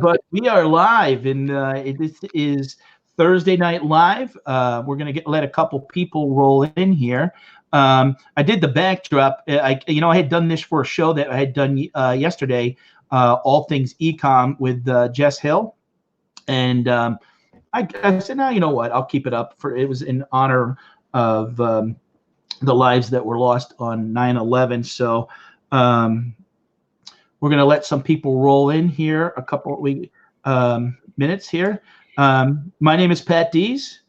But we are live, and this is Thursday Night Live. We're going to let a couple people roll in here. I did the backdrop. I had done this for a show that I had done yesterday, All Things Ecom with Jess Hill, and I said, no, you know what? I'll keep it up. It was in honor of the lives that were lost on 9/11. So. We're going to let some people roll in here a couple of minutes here. My name is Patdees.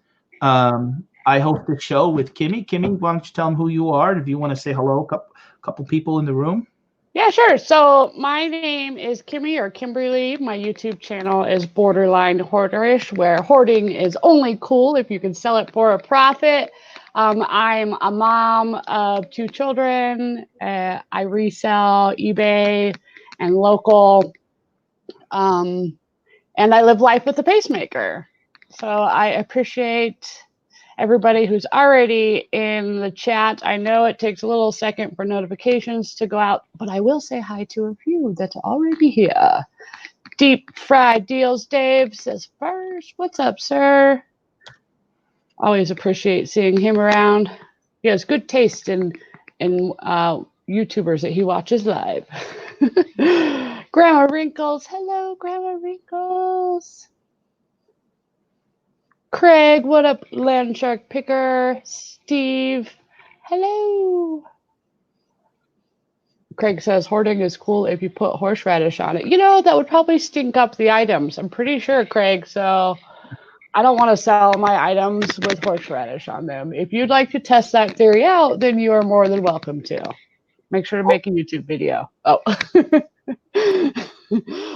I host the show with Kimmy. Kimmy, why don't you tell them who you are? If you want to say hello, a couple people in the room. Yeah, sure. So my name is Kimmy or Kimberly. My YouTube channel is Borderline Hoarderish, where hoarding is only cool if you can sell it for a profit. I'm a mom of 2 children. I resell eBay and local, and I live life with a pacemaker. So I appreciate everybody who's already in the chat. I know it takes a little second for notifications to go out, but I will say hi to a few that's already here. Deep Fried Deals Dave says first. What's up, sir? Always appreciate seeing him around. He has good taste in YouTubers that he watches live. Grandma Wrinkles. Hello, Grandma Wrinkles. Craig, what up, Land Shark Picker? Steve, hello. Craig says hoarding is cool if you put horseradish on it. You know, that would probably stink up the items. I'm pretty sure, Craig. So I don't want to sell my items with horseradish on them. If you'd like to test that theory out, then you are more than welcome to. Make sure to make a YouTube video. Oh.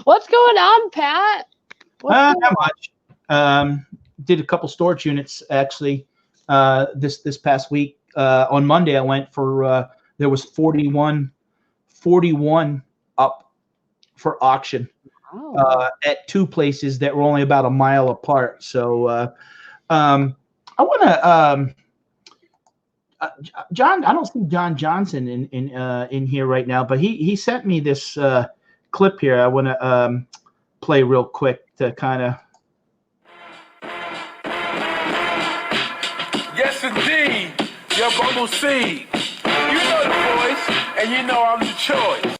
What's going on, Pat? Not much. Did a couple storage units actually this past week. On Monday I went for there was 41 up for auction at 2 places that were only about a mile apart. So I want to John, I don't see John Johnson in here right now, but he sent me this clip here. I want to play real quick to kind of. Yes, indeed, your bubble seed. You know the voice, and you know I'm the choice.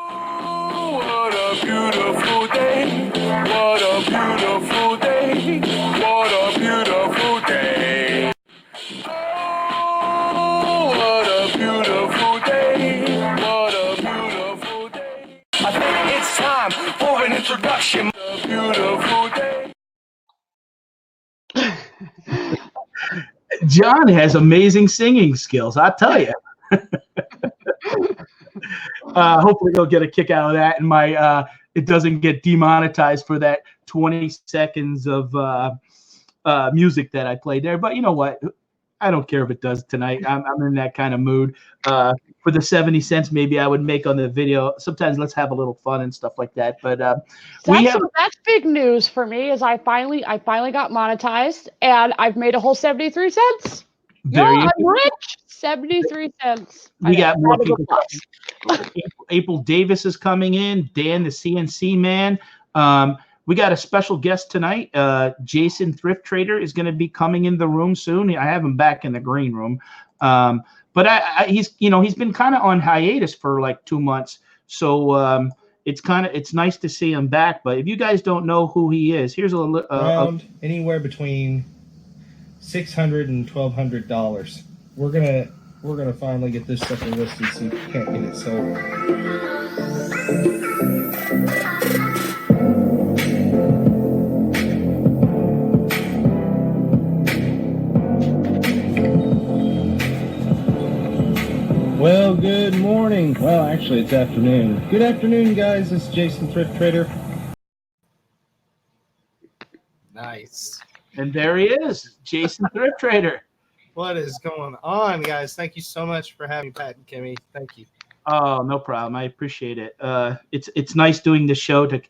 Oh, what a beautiful day. What a beautiful day. What a beautiful day. Oh, what a beautiful day. What a beautiful day. I think it's time for an introduction. What a beautiful day. John has amazing singing skills, I tell you. Hopefully he'll get a kick out of that, and it doesn't get demonetized for that 20 seconds of music that I played there. But you know what? I don't care if it does tonight. I'm in that kind of mood. For the 70 cents maybe I would make on the video, sometimes let's have a little fun and stuff like that. But that's big news for me. Is I finally got monetized, and I've made a whole 73 cents. I'm rich. 73 cents. We got more people. April Davis is coming in. Dan, the CNC man. We got a special guest tonight. Jason Thrift Trader is going to be coming in the room soon. I have him back in the green room. But he's been kind of on hiatus for like 2 months. So it's nice to see him back. But if you guys don't know who he is, here's around anywhere between $600 and $1,200. We're gonna finally get this stuff listed so you can't get it sold. Well, good morning. Well, actually, it's afternoon. Good afternoon, guys. This is Jason Thrift Trader. Nice. And there he is, Jason Thrift Trader. What is going on, guys? Thank you so much for having Pat and Kimmy. Thank you. Oh, no problem. I appreciate it. It's nice doing the show to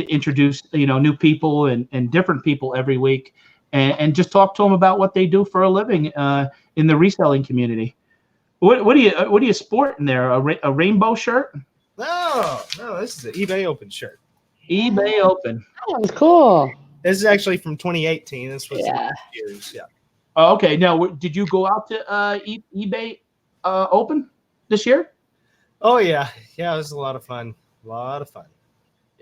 introduce new people and different people every week, and just talk to them about what they do for a living in the reselling community. What do you sport in there? A rainbow shirt? No, this is an eBay Open shirt. eBay Open. That was cool. This is actually from 2018. This was Yeah. last year's. Yeah. Oh, okay. Now, did you go out to eBay Open this year? Oh yeah, yeah. It was a lot of fun. A lot of fun.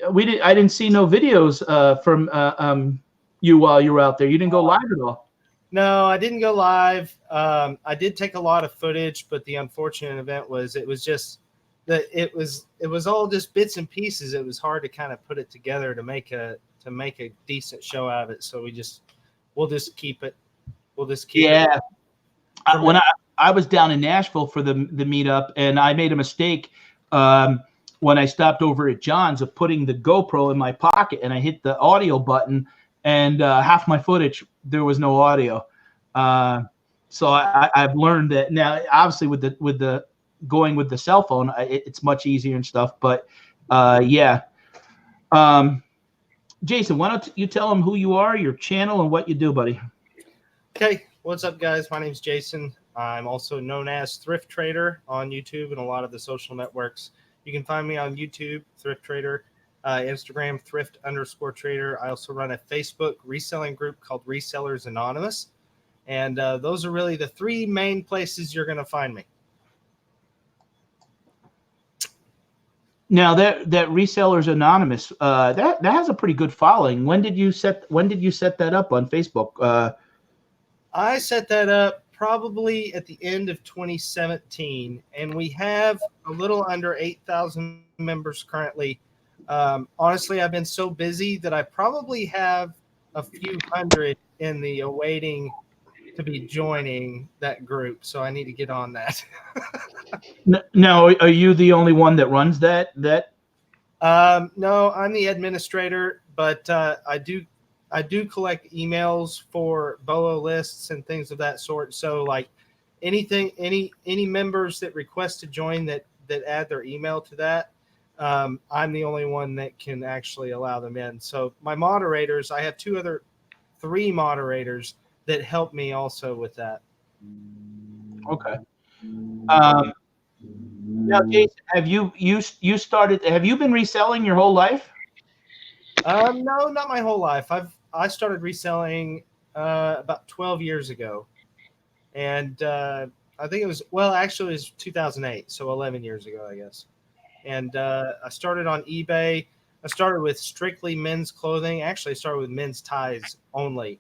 I didn't see no videos from you while you were out there. You didn't go live at all. No, I didn't go live. I did take a lot of footage, but the unfortunate event was it was just that it was all just bits and pieces. It was hard to kind of put it together to make a decent show out of it. So we'll just keep it. We'll just keep it. Yeah. When I was down in Nashville for the meetup, and I made a mistake when I stopped over at John's of putting the GoPro in my pocket, and I hit the audio button, and half my footage there was no audio. So I've learned that now. Obviously, with the going with the cell phone, it's much easier and stuff. But yeah. Jason, why don't you tell them who you are, your channel, and what you do, buddy? Okay, what's up, guys? My name's Jason. I'm also known as Thrift Trader on YouTube and a lot of the social networks. You can find me on YouTube, Thrift Trader, Instagram, Thrift_Trader. I also run a Facebook reselling group called Resellers Anonymous. And those are really the three main places you're going to find me. Now that Resellers Anonymous, that has a pretty good following. When did you set that up on Facebook? I set that up probably at the end of 2017, and we have a little under 8,000 members currently. Honestly, I've been so busy that I probably have a few hundred in the awaiting to be joining that group, so I need to get on that. Now, are you the only one that runs that? No, I'm the administrator, but I do collect emails for BOA lists and things of that sort. So like any members that request to join that add their email to that, I'm the only one that can actually allow them in. So my moderators, I have three moderators that help me also with that. Okay. Now, Jason, have you been reselling your whole life? No, not my whole life. I started reselling about 12 years ago, and I think it was actually it was 2008, so 11 years ago, I guess. And I started on eBay. I started with strictly men's clothing. Actually, I started with men's ties only.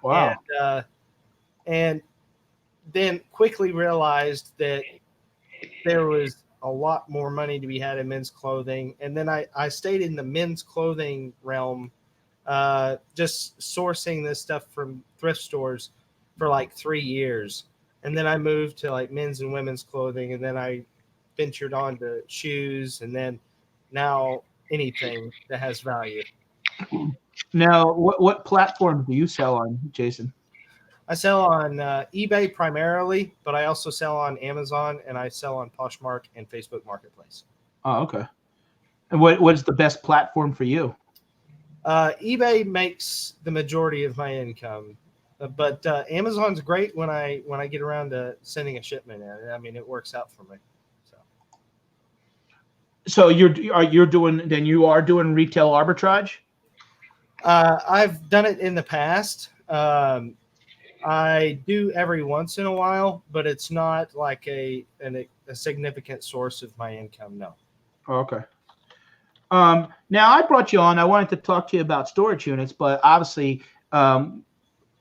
Wow. And then quickly realized that there was a lot more money to be had in men's clothing. And then I stayed in the men's clothing realm, just sourcing this stuff from thrift stores for like 3 years. And then I moved to like men's and women's clothing. And then I ventured on to shoes, and then now anything that has value. Now, what platform do you sell on, Jason? I sell on eBay primarily, but I also sell on Amazon, and I sell on Poshmark and Facebook Marketplace. Oh, okay. And what is the best platform for you? eBay makes the majority of my income, but Amazon's great when I get around to sending a shipment in. I mean, it works out for me. So you are doing retail arbitrage? I've done it in the past. I do every once in a while, but it's not like a significant source of my income. No. Oh, okay. Now I brought you on. I wanted to talk to you about storage units, but obviously,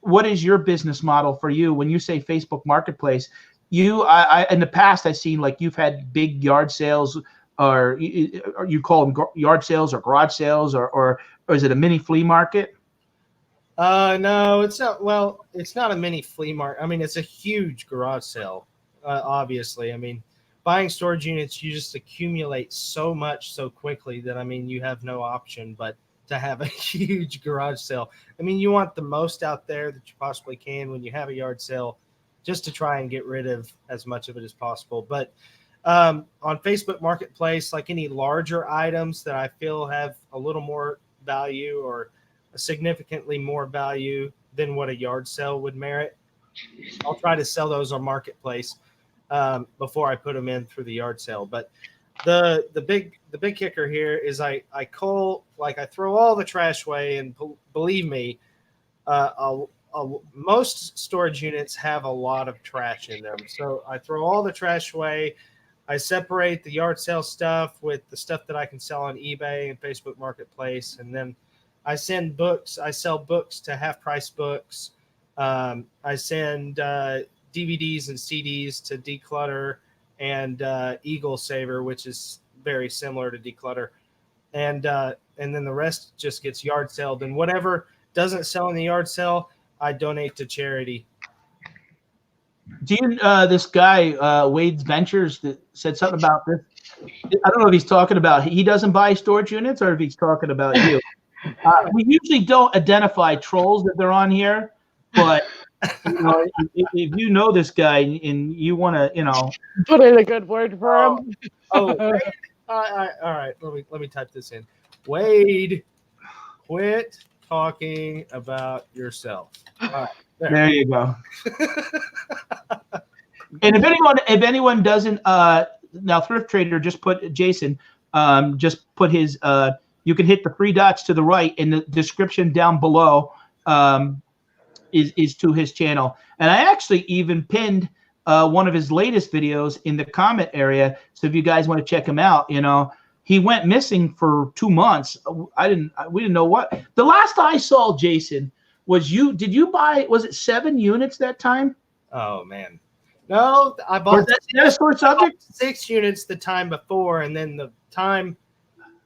what is your business model for you when you say Facebook Marketplace? I in the past I've seen like you've had big yard sales, or you call them yard sales or garage sales, or is it a mini flea market? No, it's not. Well, it's not a mini flea market. I mean, it's a huge garage sale. Obviously, I mean, buying storage units, you just accumulate so much so quickly that, I mean, you have no option but to have a huge garage sale. I mean, you want the most out there that you possibly can when you have a yard sale, just to try and get rid of as much of it as possible. But on Facebook Marketplace, like any larger items that I feel have a little more value or significantly more value than what a yard sale would merit, I'll try to sell those on Marketplace before I put them in through the yard sale. But the big kicker here is I throw all the trash away, and believe me, most storage units have a lot of trash in them. So I throw all the trash away. I separate the yard sale stuff with the stuff that I can sell on eBay and Facebook Marketplace, and then I send books. I sell books to Half Price Books. I send DVDs and CDs to Declutter and Eagle Saver, which is very similar to Declutter, and then the rest just gets yard saled. And whatever doesn't sell in the yard sale, I donate to charity. Do you this guy Wade's Ventures that said something about this? I don't know if he's talking about he doesn't buy storage units or if he's talking about you. We usually don't identify trolls that they're on here, but if you know this guy and you want to, put in a good word for him. Wade, all right. Let me type this in. Wade, quit talking about yourself. All right, there you go. And if anyone doesn't, now Thrift Trader just put Jason, just put his. You can hit the three dots to the right in the description down below. Is to his channel, and I actually even pinned one of his latest videos in the comment area. So if you guys want to check him out, he went missing for 2 months. We didn't know what. The last I saw Jason was you. Did you buy? Was it 7 units that time? Oh man, no, I bought. Is that a sore subject? 6 units the time before, and then the time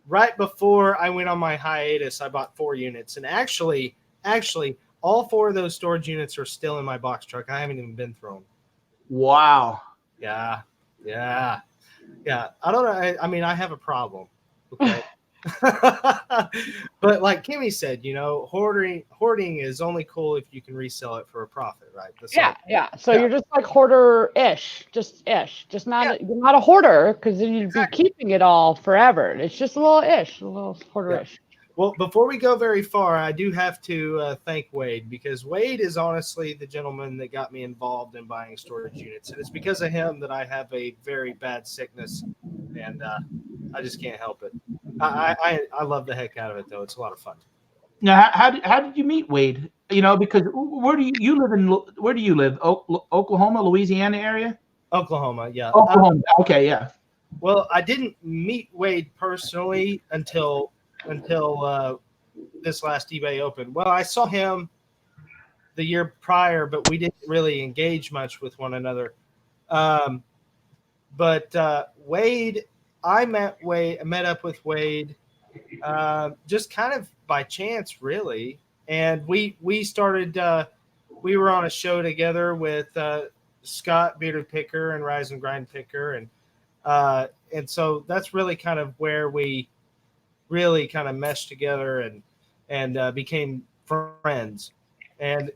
right before I went on my hiatus, I bought 4 units, and actually. All 4 of those storage units are still in my box truck. I haven't even been through them. Wow. Yeah. I don't know. I mean, I have a problem. Okay. But like Kimmy said, hoarding is only cool if you can resell it for a profit, right? Yeah. So you're just like hoarder-ish, just not. You're not a hoarder because then you'd be keeping it all forever. It's just a little hoarder-ish. Yeah. Well, before we go very far, I do have to thank Wade, because Wade is honestly the gentleman that got me involved in buying storage units. And it's because of him that I have a very bad sickness, and I just can't help it. I love the heck out of it, though. It's a lot of fun. Now, how did you meet Wade? Because where do you live in? Where do you live? Oklahoma, Louisiana area? Oklahoma, yeah. Oklahoma. Okay, yeah. Well, I didn't meet Wade personally until this last eBay Open. Well, I saw him the year prior, but we didn't really engage much with one another. But Wade, I met up with Wade just kind of by chance, really. And we started. We were on a show together with Scott Bearded Picker and Rise and Grind Picker, and so that's really kind of where we really kind of meshed together and became friends. And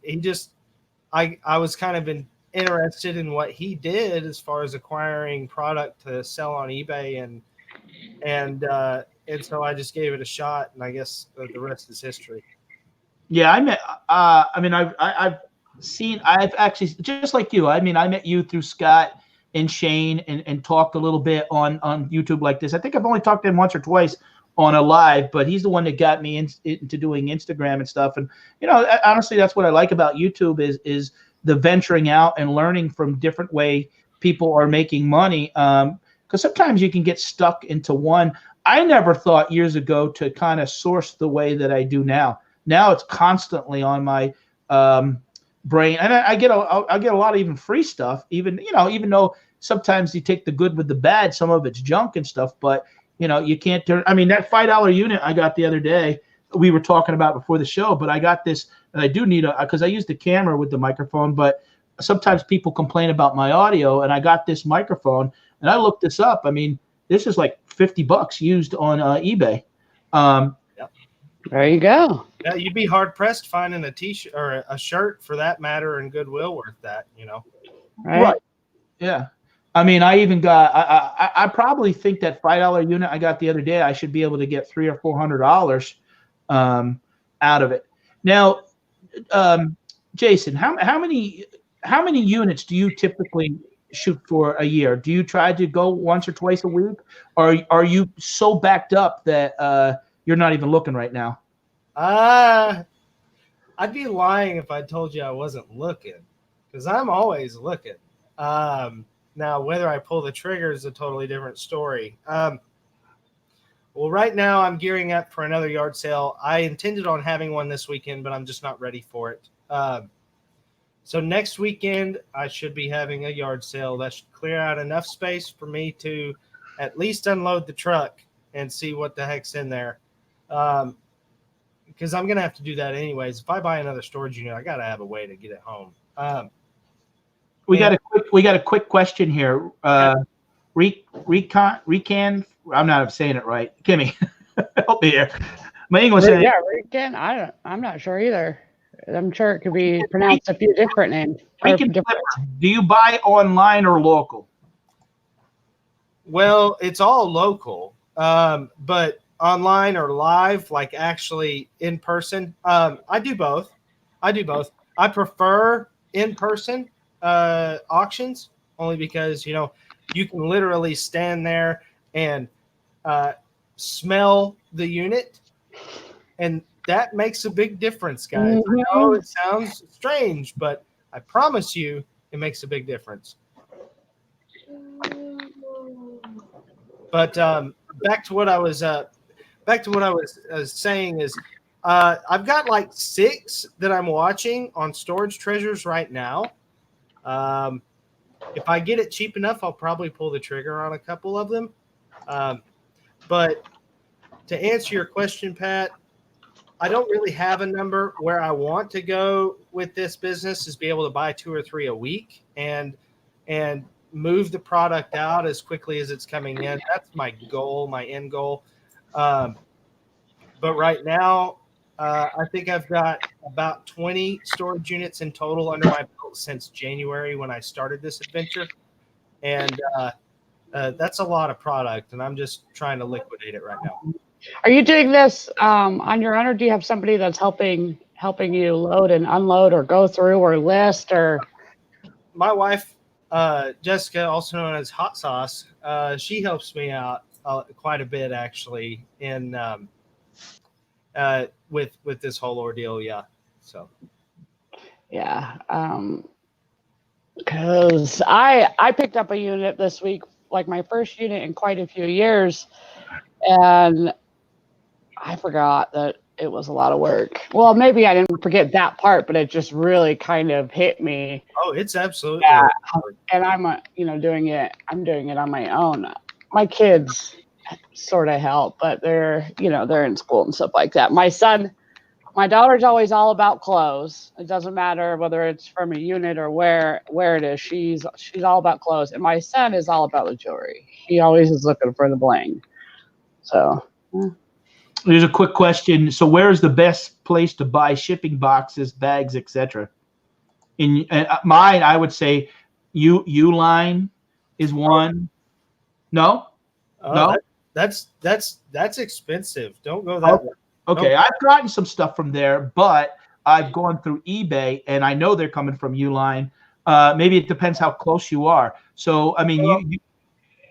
I was kind of interested in what he did as far as acquiring product to sell on eBay, and so I just gave it a shot, and I guess the rest is history. Yeah, I met. I've actually, just like you. I mean, I met you through Scott and Shane, and talked a little bit on YouTube like this. I think I've only talked to him once or twice on a live, but he's the one that got me into doing Instagram and stuff. And honestly, that's what I like about YouTube is the venturing out and learning from different way people are making money. Because sometimes you can get stuck into one. I never thought years ago to kind of source the way that I do now. Now it's constantly on my brain, and I get a lot of even free stuff. Even though sometimes you take the good with the bad, some of it's junk and stuff, but you can't turn. I mean, that $5 unit I got the other day, we were talking about before the show, but I got this, and I do need because I use the camera with the microphone, but sometimes people complain about my audio, and I got this microphone, and I looked this up. I mean, this is like $50 used on eBay. There you go. Yeah, you'd be hard pressed finding a t-shirt or a shirt for that matter in Goodwill worth that, Right. Yeah. I mean, I even got. I probably think that $5 unit I got the other day, I should be able to get $300 or $400 out of it. Now, Jason, how many units do you typically shoot for a year? Do you try to go once or twice a week, or are you so backed up that you're not even looking right now? I'd be lying if I told you I wasn't looking, because I'm always looking. Now, whether I pull the trigger is a totally different story. Well, right now I'm gearing up for another yard sale. I intended on having one this weekend, but I'm just not ready for it. So next weekend I should be having a yard sale that should clear out enough space for me to at least unload the truck and see what the heck's in there. Because I'm going to have to do that anyways. If I buy another storage unit, I got to have a way to get it home. We got a quick question here. Recan, I'm not saying it right. Kimmy, help me here. My English. Yeah, Recan. I'm not sure either. I'm sure it could be pronounced a few different names. Do you buy online or local? Well, it's all local, but online or live, like actually in person. I do both. I prefer in person auctions only because you can literally stand there and smell the unit, and that makes a big difference, guys. Mm-hmm. I know it sounds strange, but I promise you it makes a big difference. But back to what I was saying is I've got like 6 that I'm watching on Storage Treasures right now. If I get it cheap enough, I'll probably pull the trigger on a couple of them. But to answer your question, Pat, I don't really have a number. Where I want to go with this business is be able to buy 2 or 3 a week and move the product out as quickly as it's coming in. That's my goal, my end goal. But right now, I think I've got about 20 storage units in total under my belt since January when I started this adventure. And that's a lot of product, and I'm just trying to liquidate it right now. Are you doing this on your own, or do you have somebody that's helping you load and unload or go through or list? Or my wife, Jessica, also known as Hot Sauce, she helps me out quite a bit actually in with this whole ordeal. Yeah. So. Yeah. Because I picked up a unit this week, like my first unit in quite a few years, and I forgot that it was a lot of work. Well, maybe I didn't forget that part, but it just really kind of hit me. Oh, it's absolutely. Yeah. And I'm doing it on my own. My kids sort of help, but they're in school and stuff like that. My daughter's always all about clothes. It doesn't matter whether it's from a unit or where it is. She's all about clothes. And my son is all about the jewelry. He always is looking for the bling. So here's a quick question. So where is the best place to buy shipping boxes, bags, etc.? In mine, I would say Uline is one. No? No? That's expensive. Don't go that way. Okay, I've gotten some stuff from there, but I've gone through eBay, and I know they're coming from Uline. Maybe it depends how close you are. So, I mean, you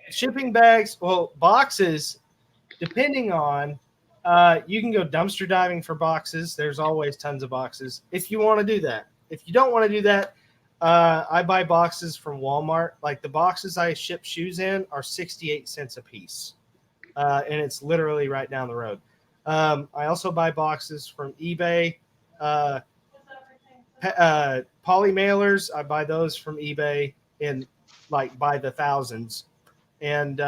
shipping bags, boxes, depending on, you can go dumpster diving for boxes. There's always tons of boxes if you want to do that. If you don't want to do that, I buy boxes from Walmart. Like the boxes I ship shoes in are 68 cents a piece, and it's literally right down the road. I also buy boxes from eBay. Poly mailers, I buy those from eBay in by the thousands. And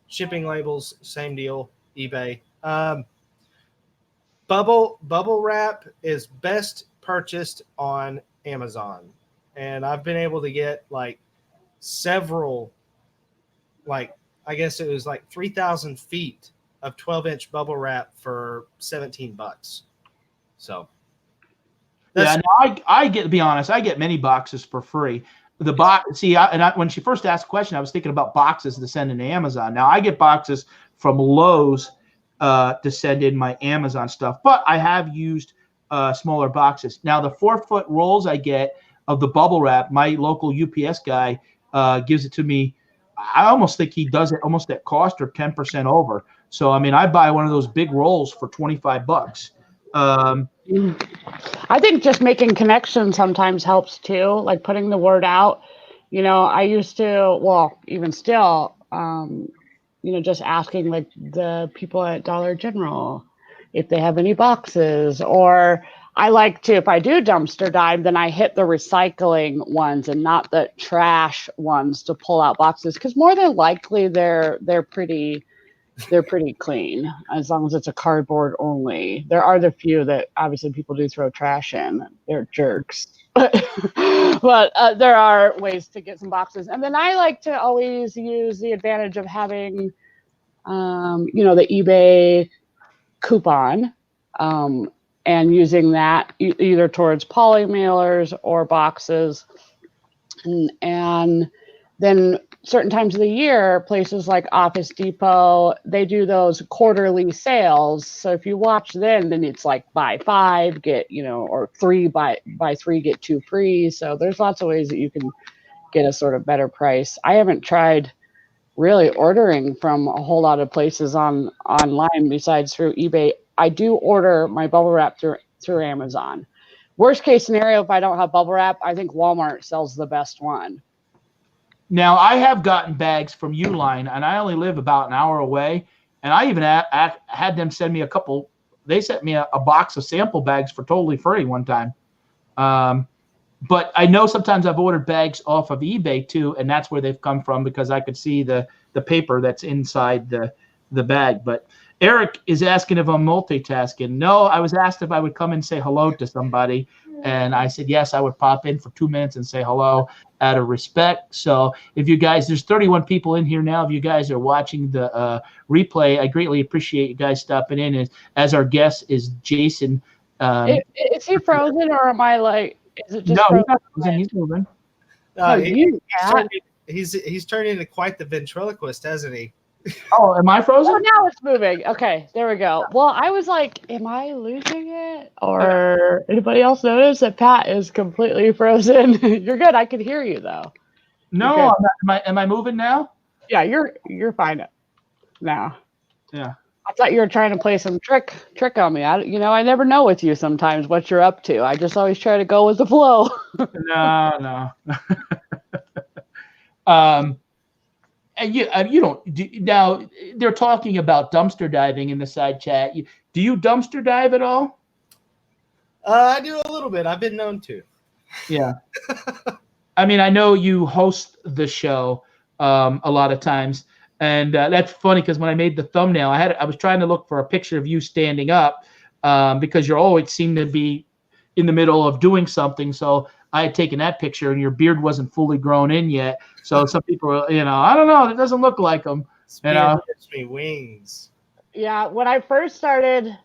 shipping labels, same deal, eBay. Bubble wrap is best purchased on Amazon. And I've been able to get several, I guess it was 3,000 feet of 12-inch bubble wrap for $17. So yeah, no, I get to be honest, I get many boxes for free. The box, when she first asked the question, I was thinking about boxes to send into Amazon. Now I get boxes from Lowe's to send in my Amazon stuff, but I have used smaller boxes. Now the 4-foot rolls I get of the bubble wrap, my local UPS guy gives it to me. I almost think he does it almost at cost or 10% over. So I mean, I buy one of those big rolls for $25. I think just making connections sometimes helps too, like putting the word out. I used to, well, even still, just asking like the people at Dollar General if they have any boxes, or I like to, if I do dumpster dive, then I hit the recycling ones and not the trash ones to pull out boxes, because more than likely they're pretty clean as long as it's a cardboard only. There are the few that obviously people do throw trash in. They're jerks. But there are ways to get some boxes. And then I like to always use the advantage of having, the eBay coupon, and using that either towards poly mailers or boxes. And then certain times of the year, places like Office Depot, they do those quarterly sales. So if you watch then it's like buy 5 get, or 3 buy 3 get 2 free. So there's lots of ways that you can get a sort of better price. I haven't tried really ordering from a whole lot of places online besides through eBay. I do order my bubble wrap through Amazon. Worst case scenario, if I don't have bubble wrap, I think Walmart sells the best one. Now, I have gotten bags from Uline, and I only live about an hour away, and I even had them send me a couple. They sent me a box of sample bags for totally free one time. But I know sometimes I've ordered bags off of eBay too, and that's where they've come from because I could see the paper that's inside the bag. But Eric is asking if I'm multitasking. No, I was asked if I would come and say hello to somebody, and I said yes, I would pop in for 2 minutes and say hello out of respect. So if you guys, there's 31 people in here now. If you guys are watching the replay, I greatly appreciate you guys stopping in. As our guest is Jason. Is he frozen, or am I like? Is it just No, frozen? he's not frozen. He's moving. He's turned into quite the ventriloquist, hasn't he? Oh, am I frozen? Oh, now it's moving. Okay, there we go. Well, I was like, am I losing it? Or anybody else notice that Pat is completely frozen? You're good. I can hear you though. No, I'm not. Am I moving now? Yeah, you're fine now. Yeah. I thought you were trying to play some trick on me. I never know with you sometimes what you're up to. I just always try to go with the flow. No. And you don't. Now they're talking about dumpster diving in the side chat. Do you dumpster dive at all? I do a little bit. I've been known to. Yeah. I mean, I know you host the show a lot of times. And that's funny because when I made the thumbnail, I was trying to look for a picture of you standing up because you always seem to be in the middle of doing something. So I had taken that picture, and your beard wasn't fully grown in yet. So some people are, I don't know, it doesn't look like him. Beard gives me wings. Yeah, when I first started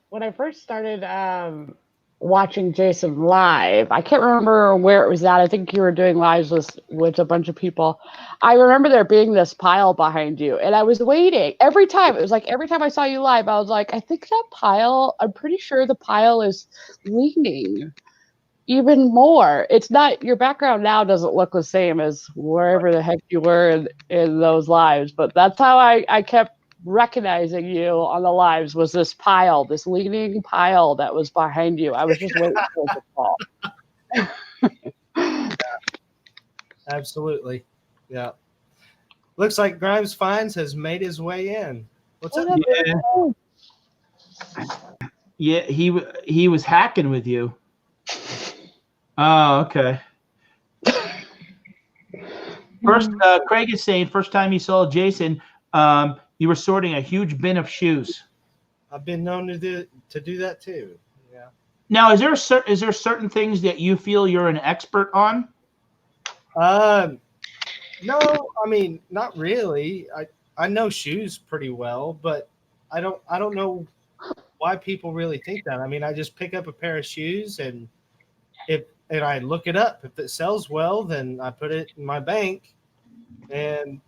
watching Jason live, I can't remember where it was at. I think you were doing lives with a bunch of people. I remember there being this pile behind you, and I was waiting every time. It was like every time I saw you live, I was like, I think that pile, I'm pretty sure the pile is leaning even more. It's not, your background now doesn't look the same as wherever the heck you were in those lives, but that's how I kept recognizing you on the lives, was this pile, this leaning pile that was behind you. I was just waiting for it to fall. Absolutely. Yeah. Looks like Grimes Fines has made his way in. What's up? Yeah, he was hacking with you. Oh, okay. First, Craig is saying first time he saw Jason, you were sorting a huge bin of shoes. I've been known to do that too. Yeah. Now, is there certain things that you feel you're an expert on? No, I mean, not really. I know shoes pretty well, but I don't know why people really think that. I mean, I just pick up a pair of shoes and I look it up. If it sells well, then I put it in my bank and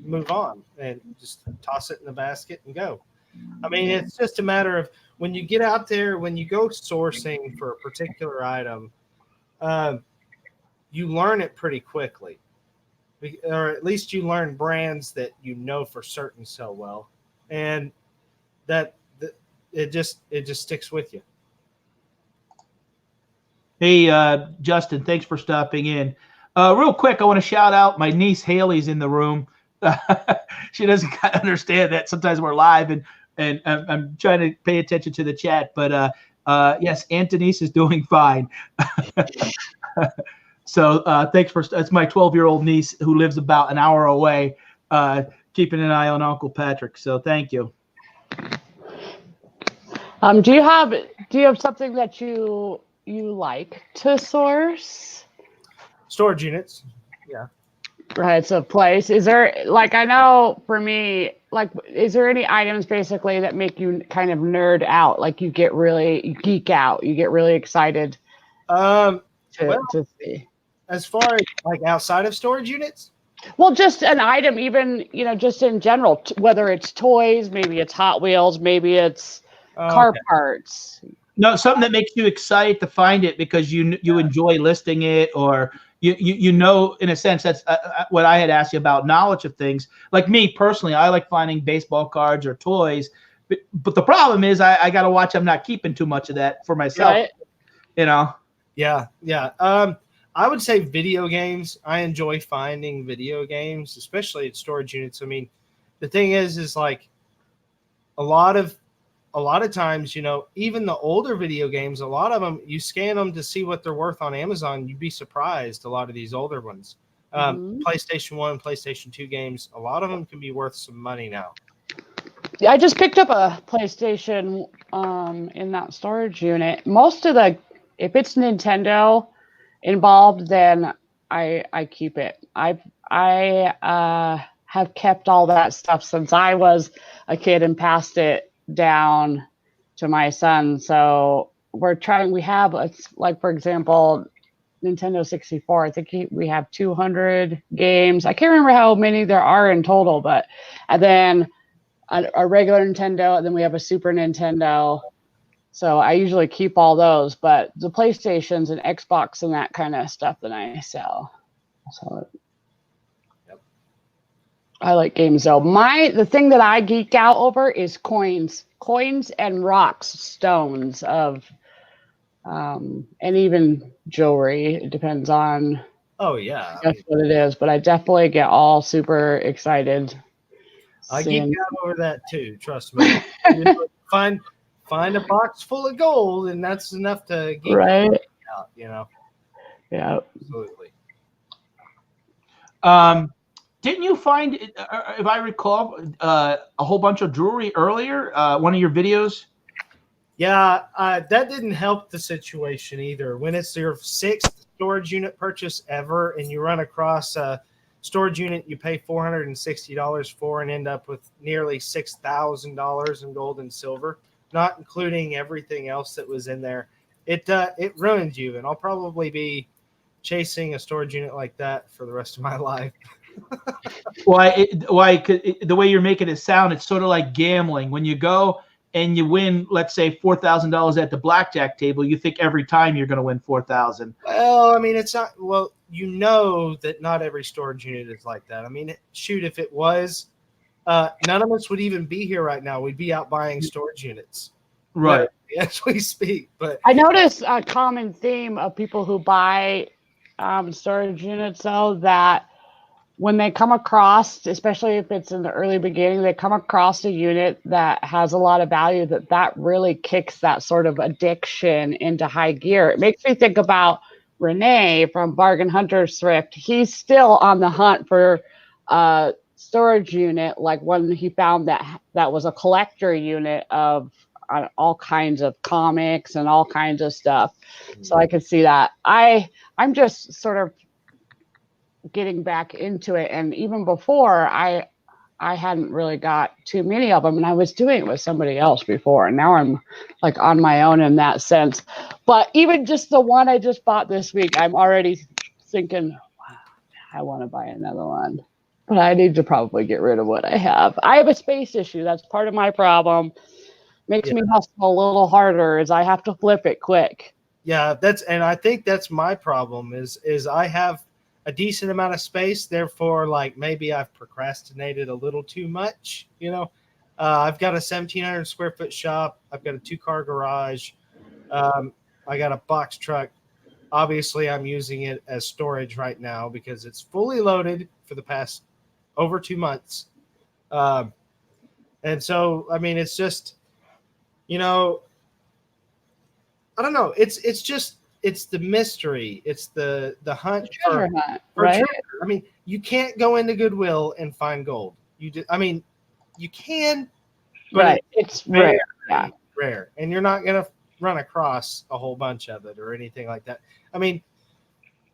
move on and just toss it in the basket and go. I mean, it's just a matter of when you get out there, when you go sourcing for a particular item, you learn it pretty quickly. or at least you learn brands that you know for certain sell well, and that it just sticks with you. Hey, Justin, thanks for stopping in. Real quick, I want to shout out my niece Haley's in the room. She doesn't kind of understand that sometimes we're live, and I'm trying to pay attention to the chat. But yes, Antonice is doing fine. So thanks for that's my 12-year-old niece who lives about an hour away, keeping an eye on Uncle Patrick. So thank you. Do you have something that you like to source? Storage units. Yeah. Right, it's a place. Is there, like, I know for me, like, is there any items basically that make you kind of nerd out? Like you geek out, you get really excited to see. As far as like outside of storage units? Well, just an item, even, just in general, whether it's toys, maybe it's Hot Wheels, maybe it's car parts. No, something that makes you excited to find it because you enjoy listing it, or you know, in a sense, that's what I had asked you about, knowledge of things. Like me personally, I like finding baseball cards or toys, but the problem is I got to watch I'm not keeping too much of that for myself, right? Yeah. I would say video games. I enjoy finding video games, especially at storage units. I mean, the thing is like a lot of times, even the older video games, a lot of them, you scan them to see what they're worth on Amazon. You'd be surprised. A lot of these older ones, PlayStation 1, PlayStation 2 games, a lot of them can be worth some money now. Yeah, I just picked up a PlayStation in that storage unit. Most of if it's Nintendo involved, then I keep it. I have kept all that stuff since I was a kid and passed it down to my son. So we have, like, for example, Nintendo 64. I think we have 200 games. I can't remember how many there are in total, and then a regular Nintendo, and then we have a Super Nintendo. So I usually keep all those, but the PlayStations and Xbox and that kind of stuff that I sell. So yep. I like games though. The thing that I geek out over is coins and rocks, stones of, and even jewelry. It depends on. Oh yeah, that's what it is. But I definitely get all super excited. I geek out over that too. Trust me. Find a box full of gold, and that's enough to geek out. Yeah. Absolutely. Didn't you find, if I recall, a whole bunch of jewelry earlier? One of your videos. Yeah, that didn't help the situation either. When it's your 6th storage unit purchase ever, and you run across a storage unit you pay $460 for, and end up with nearly $6,000 in gold and silver, not including everything else that was in there, it ruins you. And I'll probably be chasing a storage unit like that for the rest of my life. Why? The way you're making it sound, it's sort of like gambling. When you go and you win, let's say $4,000 at the blackjack table, you think every time you're going to win $4,000. Well, I mean, it's not. Well, that not every storage unit is like that. I mean, shoot, if it was, none of us would even be here right now. We'd be out buying storage units, right, as we speak. But I notice a common theme of people who buy storage units, though, that when they come across, especially if it's in the early beginning, they come across a unit that has a lot of value, that really kicks that sort of addiction into high gear. It makes me think about Renee from Bargain Hunters Thrift. He's still on the hunt for a storage unit, like one he found that was a collector unit of all kinds of comics and all kinds of stuff. So I could see that. I'm just sort of getting back into it, and even before I hadn't really got too many of them, and I was doing it with somebody else before, and now I'm like on my own in that sense. But even just the one I just bought this week, I'm already thinking, wow, I want to buy another one, but I need to probably get rid of what I have. I have a space issue. That's part of my problem. Makes me hustle a little harder, as I have to flip it quick. Yeah, and I think that's my problem is I have a decent amount of space. Therefore, like maybe I've procrastinated a little too much. I've got a 1,700 square foot shop. I've got a 2-car garage. I got a box truck. Obviously, I'm using it as storage right now because it's fully loaded for the past over 2 months. And so, I mean, it's just, I don't know. It's the mystery. It's the hunt Treasure hunt, for right? treasure. I mean, you can't go into Goodwill and find gold. I mean, you can, but Right. It's very rare. Yeah. rare, and you're not gonna run across a whole bunch of it or anything like that. I mean,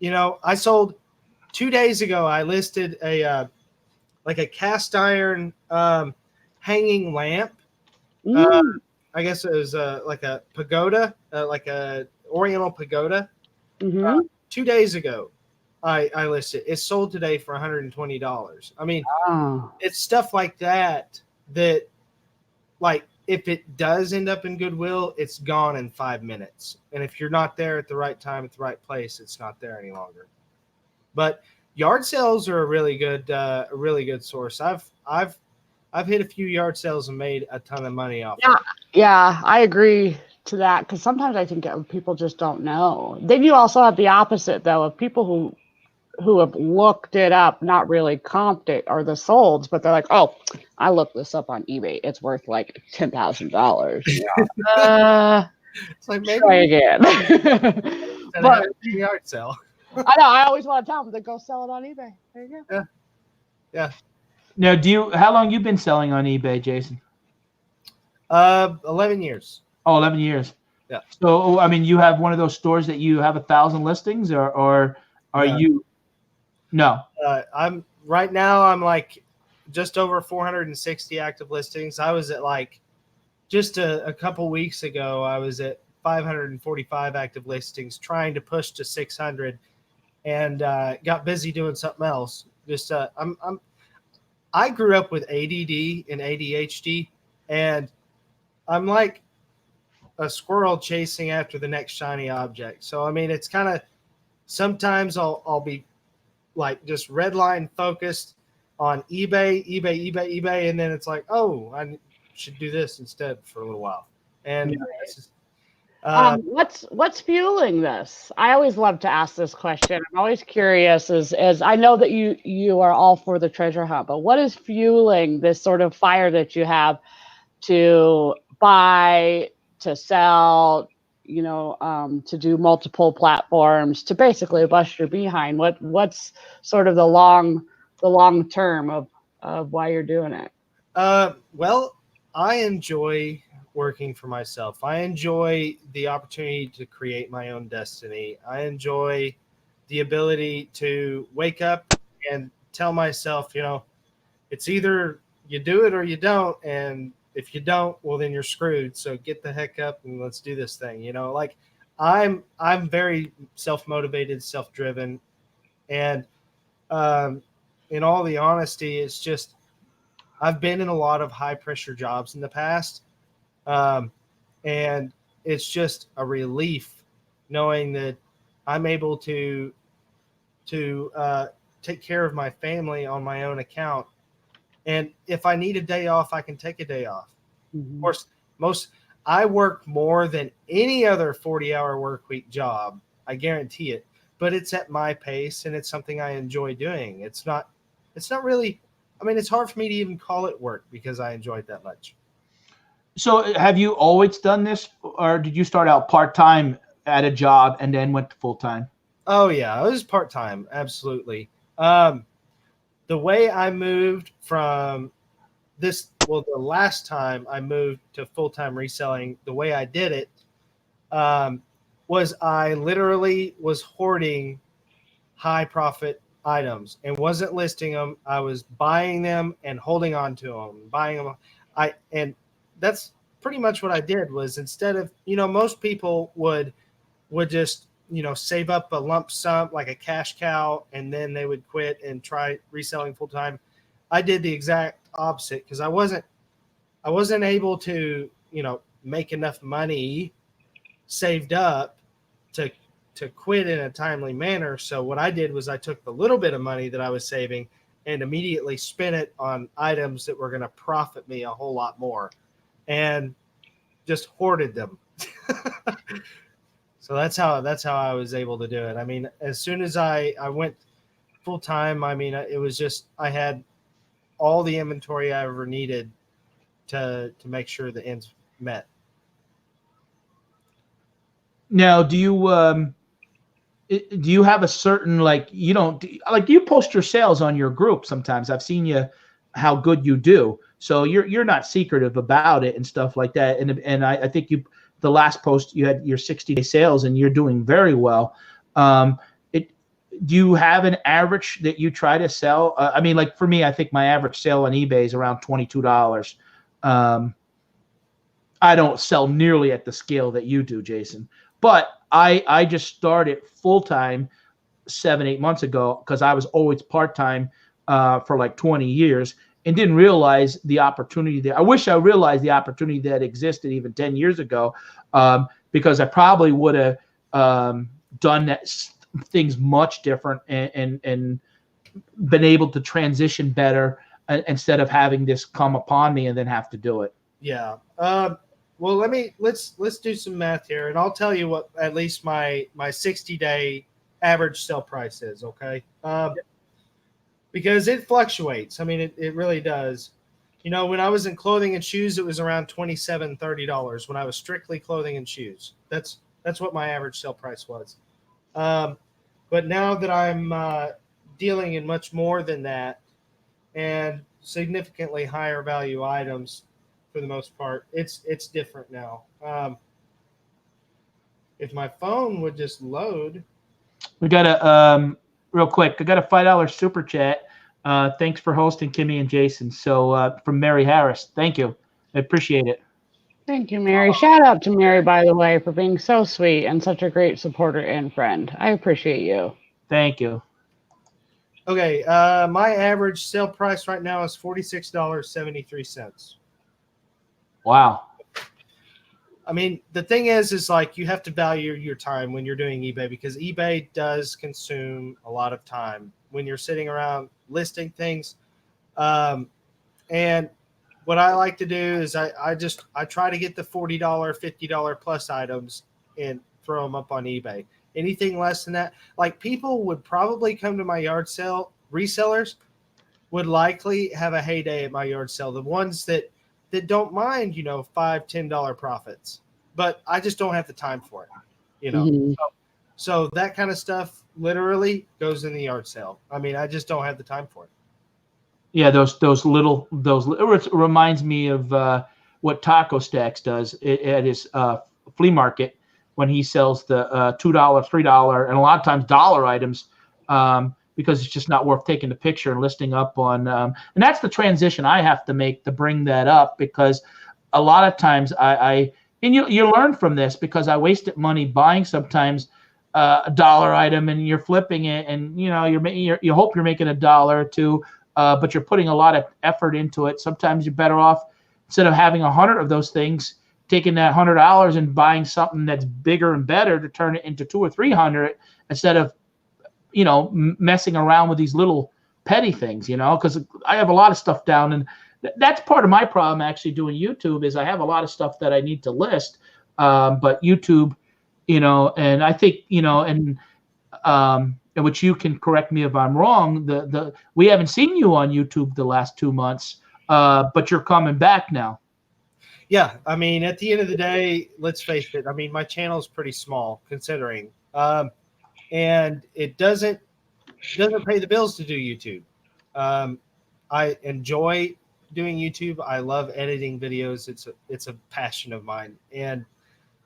I sold 2 days ago. I listed a cast iron hanging lamp. I guess it was like a pagoda, like a Oriental pagoda. 2 days ago, I listed. It's sold today for $120. I mean, it's stuff like that like if it does end up in Goodwill, it's gone in 5 minutes. And if you're not there at the right time at the right place, it's not there any longer. But yard sales are a really good source. I've hit a few yard sales and made a ton of money off. Yeah, I agree to that because sometimes I think people just don't know. Then you also have the opposite though of people who have looked it up, not really comped it or the solds, but they're like, oh, I looked this up on eBay. It's worth like $10,000. It's like maybe Try again. But yard sale. I know. I always want to tell them to go sell it on eBay. There you go. Yeah. Now, how long you been selling on eBay, Jason? 11 years. Oh, 11 years. Yeah. So, I mean, you have one of those stores that you have 1,000 listings, or are you? No. I'm right now. I'm like just over 460 active listings. I was at like just a couple weeks ago. I was at 545 active listings, trying to push to 600, and got busy doing something else. Just I grew up with ADD and ADHD, and I'm like a squirrel chasing after the next shiny object. So I mean, it's kind of sometimes I'll be like just red line focused on eBay, and then it's like, oh, I should do this instead for a little while. And what's fueling this? I always love to ask this question. I'm always curious as I know that you are all for the treasure hunt, but what is fueling this sort of fire that you have to buy, to sell, to do multiple platforms, to basically bust your behind? What's sort of the long term of why you're doing it? Well, I enjoy working for myself. I enjoy the opportunity to create my own destiny. I enjoy the ability to wake up and tell myself, it's either you do it or you don't. And if you don't, well, then you're screwed. So get the heck up and let's do this thing. Like I'm very self-motivated, self-driven. And in all the honesty, it's just, I've been in a lot of high pressure jobs in the past. And it's just a relief knowing that I'm able to take care of my family on my own account. And if I need a day off, I can take a day off. Of course, I work more than any other 40-hour work week job. I guarantee it, but it's at my pace and it's something I enjoy doing. It's not really, I mean, it's hard for me to even call it work because I enjoy it that much. So have you always done this, or did you start out part-time at a job and then went to full-time? Oh yeah, I was part-time. Absolutely. The way I moved from the last time I moved to full-time reselling, the way I did it was I literally was hoarding high profit items and wasn't listing them. I was buying them and holding on to them, and that's pretty much what I did. Was instead of, most people would just, save up a lump sum like a cash cow and then they would quit and try reselling full time. I did the exact opposite because I wasn't able to, make enough money saved up to quit in a timely manner. So what I did was I took the little bit of money that I was saving and immediately spent it on items that were going to profit me a whole lot more, and just hoarded them. So that's how I was able to do it. I mean, as soon as I went full time, I mean, it was just, I had all the inventory I ever needed to make sure the ends met. Now, do you have a certain, like, you don't like, you post your sales on your group sometimes? I've seen you, how good you do. So you're not secretive about it and stuff like that. And I think the last post you had your 60-day sales and you're doing very well. Do you have an average that you try to sell? I mean, like for me, I think my average sale on eBay is around $22. I don't sell nearly at the scale that you do, Jason, but I just started full-time 7-8 months ago because I was always part-time for like 20 years and didn't realize the opportunity there. I wish I realized the opportunity that existed even 10 years ago, because I probably would have done that things much different and been able to transition better instead of having this come upon me and then have to do it. Yeah. Well, let's do some math here, and I'll tell you what at least my 60-day average sell price is. Okay. Because it fluctuates. I mean, it really does. You know, when I was in clothing and shoes, it was around $27, $30. When I was strictly clothing and shoes, that's what my average sell price was. But now that I'm dealing in much more than that and significantly higher value items, for the most part, it's different now. If my phone would just load. We got a real quick. I got a $5 super chat. Thanks for hosting, Kimmy and Jason. So from Mary Harris, thank you. I appreciate it. Thank you, Mary. Shout out to Mary, by the way, for being so sweet and such a great supporter and friend. I appreciate you. Thank you. Okay, my average sale price right now is $46.73. Wow. I mean, the thing is like you have to value your time when you're doing eBay, because eBay does consume a lot of time when you're sitting around listing things. And what I like to do is I try to get the $40, $50 plus items and throw them up on eBay. Anything less than that, like people would probably come to my yard sale. Resellers would likely have a heyday at my yard sale. The ones that don't mind, $5, $10 profits, but I just don't have the time for it, Mm-hmm. So that kind of stuff literally goes in the yard sale. I mean, I just don't have the time for it. Yeah, it reminds me of what Taco Stacks does at his flea market when he sells the $2, $3, and a lot of times dollar items, because it's just not worth taking the picture and listing up on. And that's the transition I have to make to bring that up, because a lot of times and you learn from this, because I wasted money buying sometimes a dollar item and you're flipping it, and you hope you're making $1 or $2. But you're putting a lot of effort into it. Sometimes you're better off, instead of having 100 of those things, taking that $100 and buying something that's bigger and better to turn it into 200 or 300, instead of, messing around with these little petty things, because I have a lot of stuff down, and that's part of my problem actually doing YouTube, is I have a lot of stuff that I need to list. But YouTube, and I think, and which you can correct me if I'm wrong, we haven't seen you on YouTube the last 2 months, but you're coming back now. Yeah, I mean, at the end of the day, let's face it. I mean, my channel is pretty small considering, and it doesn't pay the bills to do YouTube. I enjoy doing YouTube. I love editing videos. It's a passion of mine. And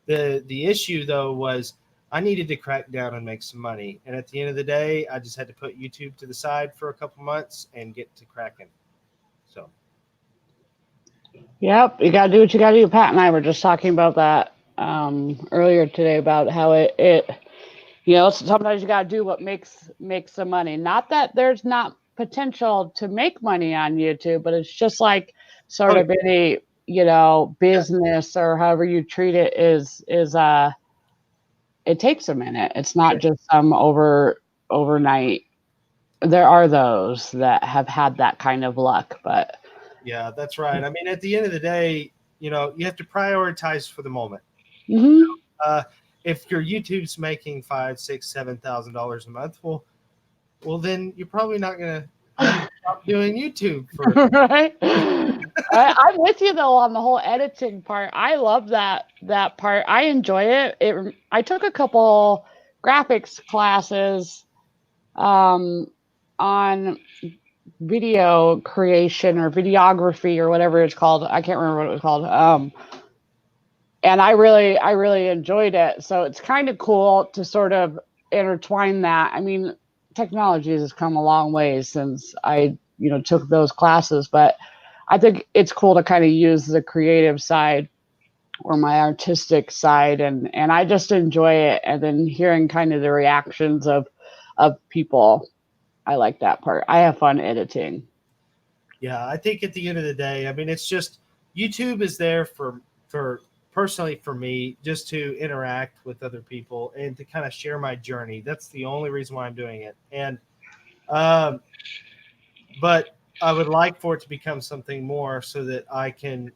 the issue though was, I needed to crack down and make some money. And at the end of the day, I just had to put YouTube to the side for a couple months and get to cracking. So. Yep. You got to do what you got to do. Pat and I were just talking about that earlier today, about how it sometimes you got to do what makes the money. Not that there's not potential to make money on YouTube, but it's just like sort of any, business or however you treat it is it takes a minute. It's not just some overnight. There are those that have had that kind of luck, but Yeah, that's right. I mean, at the end of the day, you have to prioritize for the moment. mhm. If your YouTube's making $5,000, $6,000, $7,000 a month, well, then you're probably not gonna stop doing YouTube for. Right. I'm with you though on the whole editing part. I love that part. I enjoy it. I took a couple graphics classes on video creation or videography or whatever it's called. I can't remember what it was called. And I really enjoyed it. So it's kind of cool to sort of intertwine that. I mean, technology has come a long way since I, took those classes, but I think it's cool to kind of use the creative side or my artistic side, and I just enjoy it. And then hearing kind of the reactions of people, I like that part. I have fun editing. Yeah, I think at the end of the day, I mean, it's just YouTube is there for personally for me, just to interact with other people and to kind of share my journey. That's the only reason why I'm doing it. And but I would like for it to become something more so that I can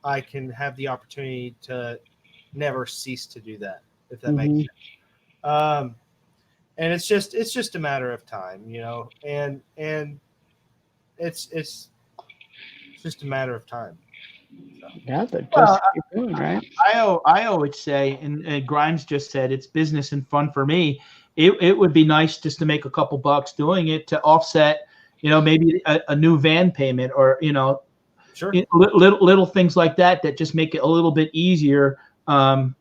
have the opportunity to never cease to do that, if that makes sense. And it's just a matter of time, and it's just a matter of time. So. Yeah, but just keep doing, right? I always say, and Grimes just said, it's business and fun for me. It would be nice just to make a couple bucks doing it to offset, maybe a new van payment or, sure, little things like that just make it a little bit easier. When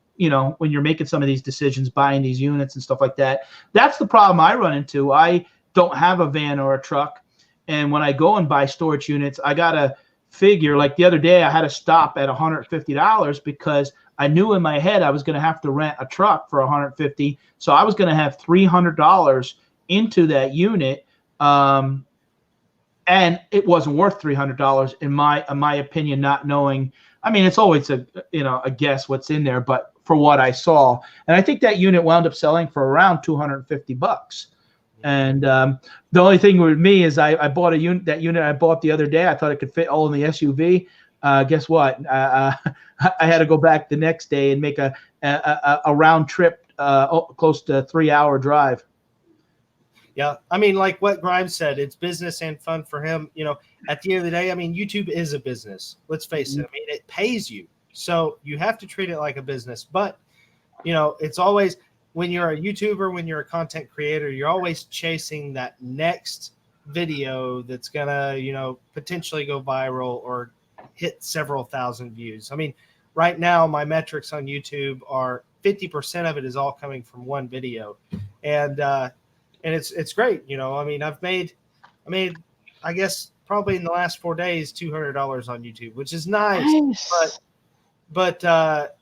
you're making some of these decisions, buying these units and stuff like that. That's the problem I run into. I don't have a van or a truck, and when I go and buy storage units, I gotta figure, like the other day I had to stop at $150 because I knew in my head I was going to have to rent a truck for $150, so I was going to have $300 into that unit, and it wasn't worth $300 in my opinion, not knowing. I mean, it's always a guess what's in there, but for what I saw, and I think that unit wound up selling for around $250. And the only thing with me is I bought that unit I bought the other day. I thought it could fit all in the SUV. Guess what? I had to go back the next day and make a round trip, close to a 3-hour drive. Yeah, I mean, like what Grimes said, it's business and fun for him. At the end of the day, I mean, YouTube is a business. Let's face it. I mean, it pays you, so you have to treat it like a business. But it's always, when you're a YouTuber, when you're a content creator, you're always chasing that next video that's gonna, potentially go viral or hit several thousand views. I mean, right now my metrics on YouTube are 50% of it is all coming from one video, and it's great. I mean, I made, I guess probably in the last 4 days, $200 on YouTube, which is nice. But that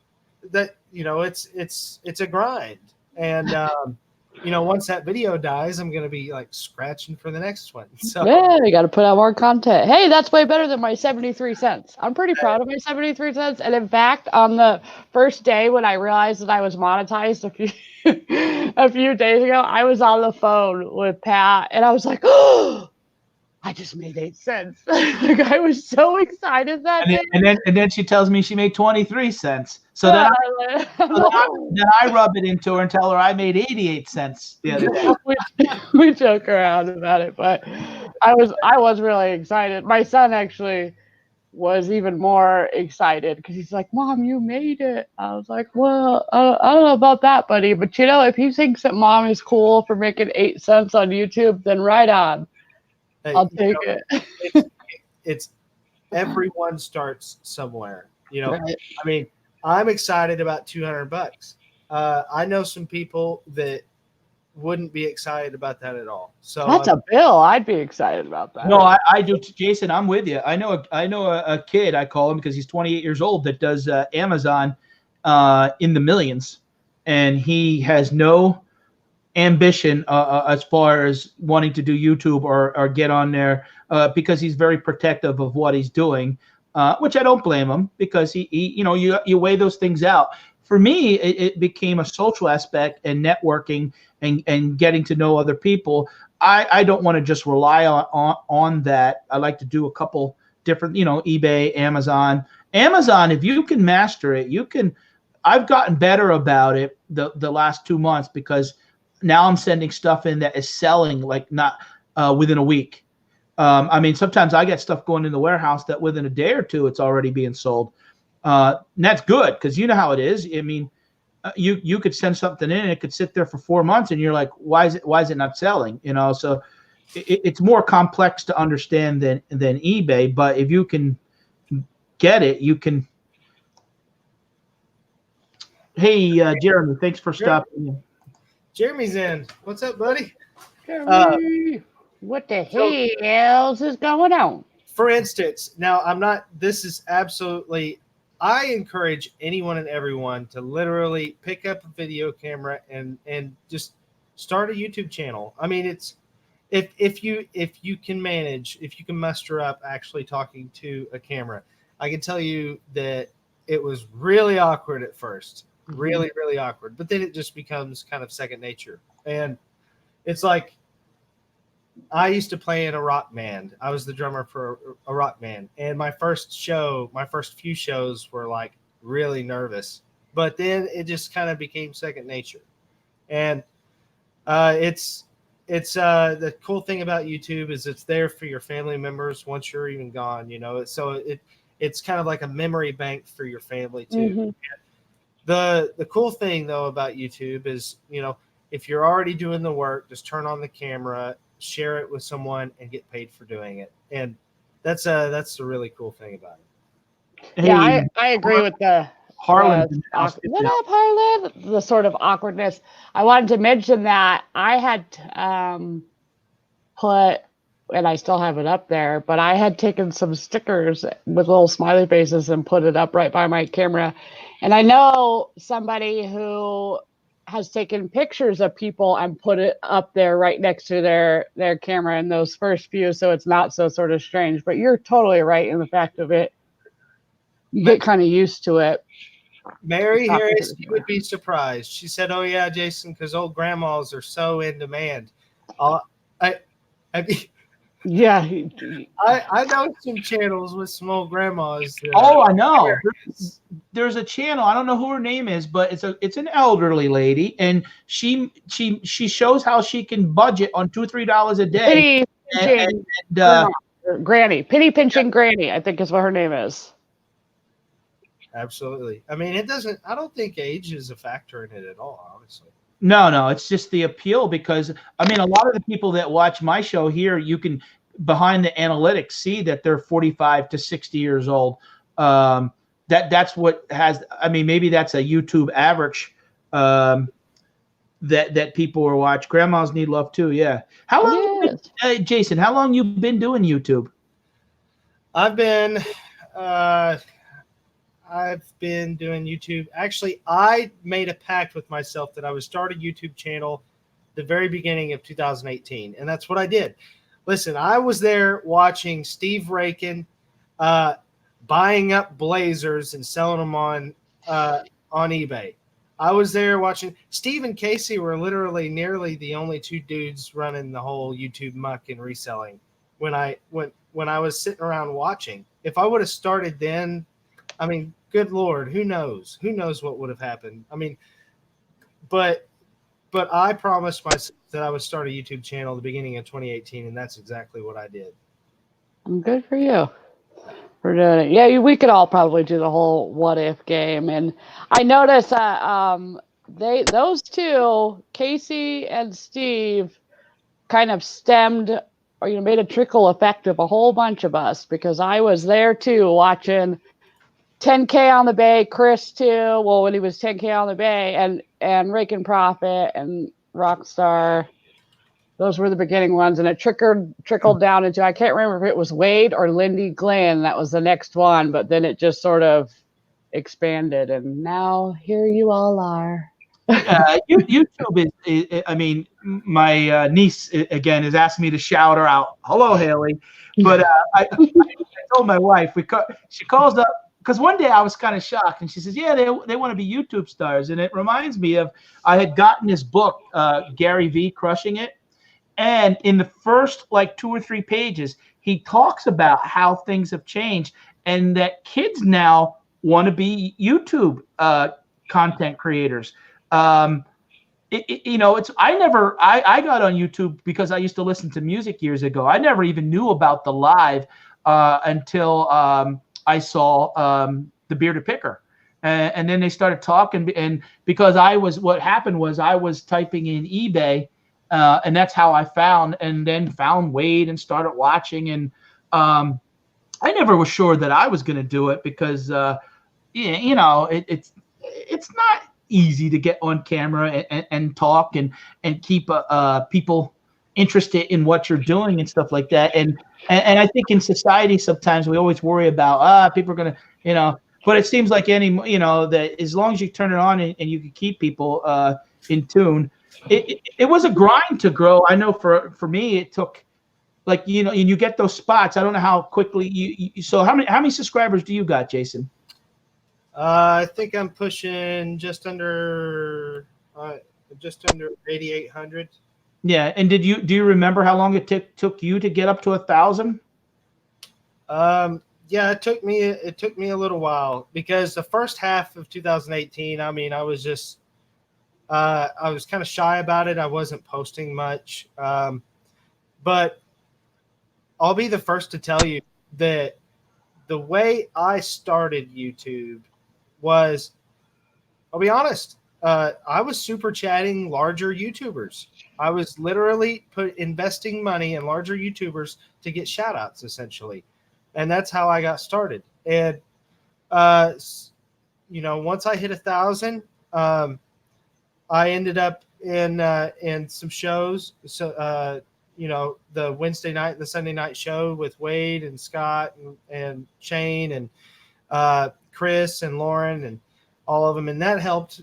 it's a grind. And once that video dies, I'm gonna be like scratching for the next one. So yeah, you got to put out more content. Hey, that's way better than my 73 cents. I'm pretty proud of my 73 cents. And in fact, on the first day when I realized that I was monetized a few days ago, I was on the phone with Pat, and I was like, "Oh, I just made 8 cents." Like, I was so excited that day. And then she tells me she made 23 cents. So then I rub it into her and tell her I made 88 cents the other day. we joke around about it, but I was really excited. My son actually was even more excited because he's like, "Mom, you made it." I was like, "Well, I don't know about that, buddy, but if he thinks that Mom is cool for making 8 cents on YouTube, then right on. I'll take it." It's everyone starts somewhere. Right. I mean, I'm excited about $200. I know some people that wouldn't be excited about that at all. So that's a bill. I'd be excited about that. No, I do, Jason. I'm with you. I know a kid. I call him because he's 28 years old that does Amazon in the millions, and he has no ambition as far as wanting to do YouTube or get on there because he's very protective of what he's doing, which I don't blame him, because he you weigh those things out. for me, it became a social aspect and networking and getting to know other people. I don't want to just rely on that. I like to do a couple different, eBay, Amazon. Amazon, if you can master it, you can. I've gotten better about it the last 2 months because now I'm sending stuff in that is selling like not within a week. I mean, sometimes I get stuff going in the warehouse that within a day or two it's already being sold. And that's good because you know how it is. I mean, you could send something in and it could sit there for 4 months and you're like, why is it not selling? So it's more complex to understand than eBay. But if you can get it, you can. Hey, Jeremy, thanks for stopping in. Jeremy's in. What's up, buddy? Jeremy, what the hell is going on? For instance, now this is absolutely, I encourage anyone and everyone to literally pick up a video camera and just start a YouTube channel. I mean, it's, if you can manage, if you can muster up actually talking to a camera, I can tell you that it was really awkward at first. Really, really awkward. But then it just becomes kind of second nature. And it's like, I used to play in a rock band. I was the drummer for a rock band. And my first few shows were like really nervous. But then it just kind of became second nature. And it's the cool thing about YouTube is it's there for your family members once you're even gone, So it's kind of like a memory bank for your family too. Mm-hmm. The cool thing though about YouTube is, if you're already doing the work, just turn on the camera, share it with someone, and get paid for doing it. And that's the really cool thing about it. Yeah, I agree with the Harlan. What up, Harlan? The sort of awkwardness. I wanted to mention that I had put, and I still have it up there, but I had taken some stickers with little smiley faces and put it up right by my camera. And I know somebody who has taken pictures of people and put it up there right next to their camera in those first few, so it's not so sort of strange. But you're totally right in the fact of it. You get kind of used to it. Mary Harris, you would be surprised. She said, "Oh yeah, Jason, because old grandmas are so in demand." Yeah, I know some channels with some old grandmas. Oh, I know. There's a channel. I don't know who her name is, but it's an elderly lady, and she shows how she can budget on $2-3 a day. Granny, penny pinching Granny, I think is what her name is. Absolutely. I mean, I don't think age is a factor in it at all, honestly. No, it's just the appeal because, I mean, a lot of the people that watch my show here, you can, behind the analytics, see that they're 45 to 60 years old. That's what has, I mean, maybe that's a YouTube average that people are watching. Grandmas need love too, yeah. How long, Jason, how long you been doing YouTube? I've been doing YouTube. Actually, I made a pact with myself that I would start a YouTube channel the very beginning of 2018, and that's what I did. Listen, I was there watching Steve Rakin buying up blazers and selling them on eBay. I was there watching. Steve and Casey were literally nearly the only two dudes running the whole YouTube muck and reselling when I was sitting around watching. If I would have started then, I mean, good Lord, who knows? Who knows what would have happened? I mean, but I promised myself that I would start a YouTube channel at the beginning of 2018, and that's exactly what I did. Good for you for doing it. Yeah, we could all probably do the whole what if game. And I noticed those two, Casey and Steve, kind of stemmed or made a trickle effect of a whole bunch of us, because I was there too watching 10K on the Bay, Chris too. Well, when he was 10K on the Bay, and Rake and Profit and Rockstar, those were the beginning ones, and it trickled down into, I can't remember if it was Wade or Lindy Glenn that was the next one, but then it just sort of expanded, and now here you all are. YouTube is, I mean, my niece again is asking me to shout her out. Hello, Haley. But I told my wife, she calls up because one day I was kind of shocked, and she says, "Yeah, they want to be YouTube stars," and it reminds me of I had gotten this book, Gary V, Crushing It, and in the first like 2 or 3 pages, he talks about how things have changed and that kids now want to be YouTube content creators. It's I got on YouTube because I used to listen to music years ago. I never even knew about the live until I saw the Bearded Picker. And then they started talking, and because what happened was I was typing in eBay, and that's how I found Wade and started watching. And I never was sure that I was going to do it because, it's not easy to get on camera and talk and keep people interested in what you're doing and stuff like that. And I think in society sometimes we always worry about people are going to, but it seems like that as long as you turn it on and you can keep people in tune, it was a grind to grow. I know for me it took and you get those spots. I don't know how quickly so how many subscribers do you got, Jason? I think I'm pushing just under 8,800. Yeah, and do you remember how long it took you to get up to 1,000? Yeah, it took me a little while because the first half of 2018, I mean, I was just I was kind of shy about it. I wasn't posting much, but I'll be the first to tell you that the way I started YouTube was, I'll be honest, I was super chatting larger YouTubers. I was literally investing money in larger YouTubers to get shout outs, essentially. And that's how I got started. And, once I hit 1,000, I ended up in some shows. So, the Wednesday night and the Sunday night show with Wade and Scott and Shane and Chris and Lauren and all of them. And that helped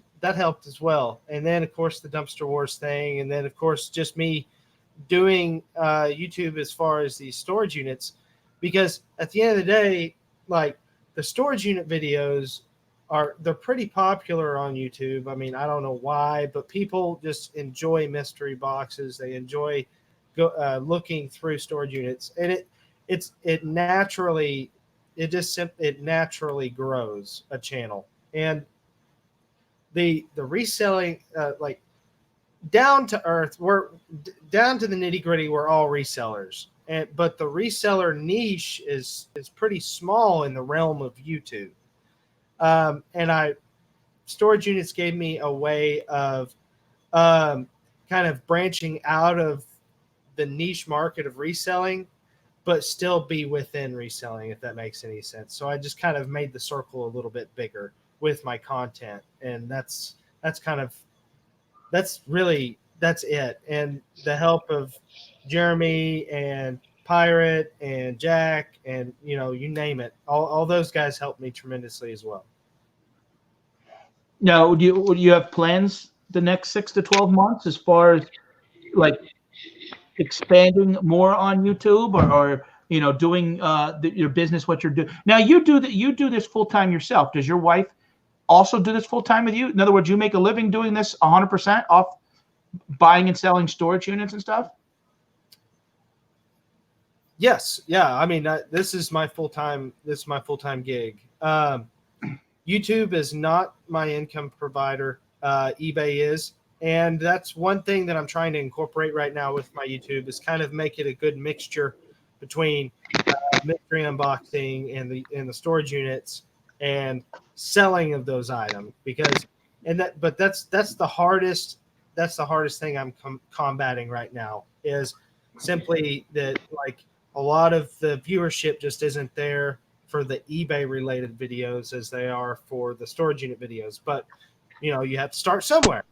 as well. And then of course the Dumpster Wars thing. And then of course, just me doing YouTube as far as these storage units, because at the end of the day, like the storage unit videos they're pretty popular on YouTube. I mean, I don't know why, but people just enjoy mystery boxes. They enjoy looking through storage units, and it naturally grows a channel. And the reselling, like down to earth, we're down to the nitty gritty. We're all resellers, but the reseller niche is pretty small in the realm of YouTube. And storage units gave me a way of kind of branching out of the niche market of reselling, but still be within reselling, if that makes any sense. So I just kind of made the circle a little bit bigger with my content. And that's it. And the help of Jeremy and Pirate and Jack and, you name it. All those guys helped me tremendously as well. Now, do you have plans the next 6 to 12 months as far as like expanding more on YouTube or doing your business, what you're doing now? You do this full time yourself. Does your wife also do this full time with you? In other words, you make a living doing this 100% off buying and selling storage units and stuff? Yes. Yeah. I mean, this is my full-time gig. YouTube is not my income provider. eBay is. And that's one thing that I'm trying to incorporate right now with my YouTube is kind of make it a good mixture between mystery unboxing and the storage units and selling of those items, but that's the hardest thing I'm combating right now is simply that, like, a lot of the viewership just isn't there for the eBay related videos as they are for the storage unit videos. But you have to start somewhere.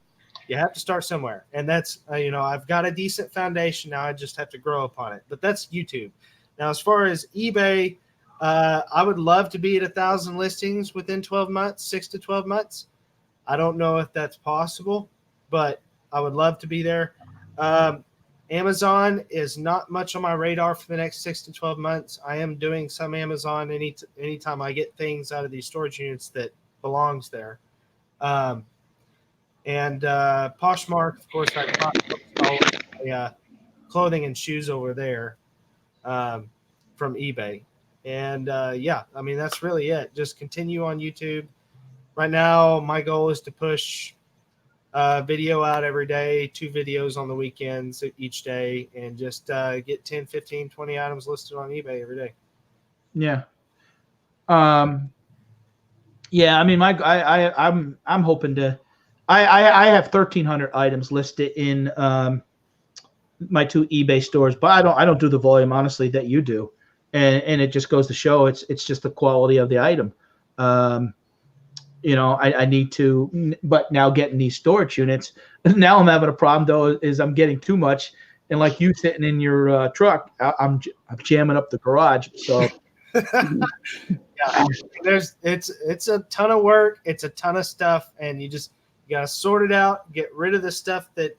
And that's I've got a decent foundation now. I just have to grow upon it. But that's YouTube. Now, as far as eBay, I would love to be at 1,000 listings within 12 months, 6 to 12 months. I don't know if that's possible, but I would love to be there. Amazon is not much on my radar for the next 6 to 12 months. I am doing some Amazon anytime I get things out of these storage units that belongs there. And Poshmark, of course, I got all my clothing and shoes over there from eBay. And yeah, I mean, that's really it. Just continue on YouTube. Right now, my goal is to push video out every day, 2 videos on the weekends each day, and just get 10, 15, 20 items listed on eBay every day. Yeah. Yeah, I mean, I'm hoping to. I have 1,300 items listed in my 2 eBay stores, but I don't do the volume honestly that you do, and it just goes to show it's just the quality of the item. You know, I need to, but now getting these storage units, now I'm having a problem though, is I'm getting too much, and like you sitting in your truck, I'm jamming up the garage. So yeah, it's a ton of work, it's a ton of stuff, and you gotta sort it out, get rid of the stuff that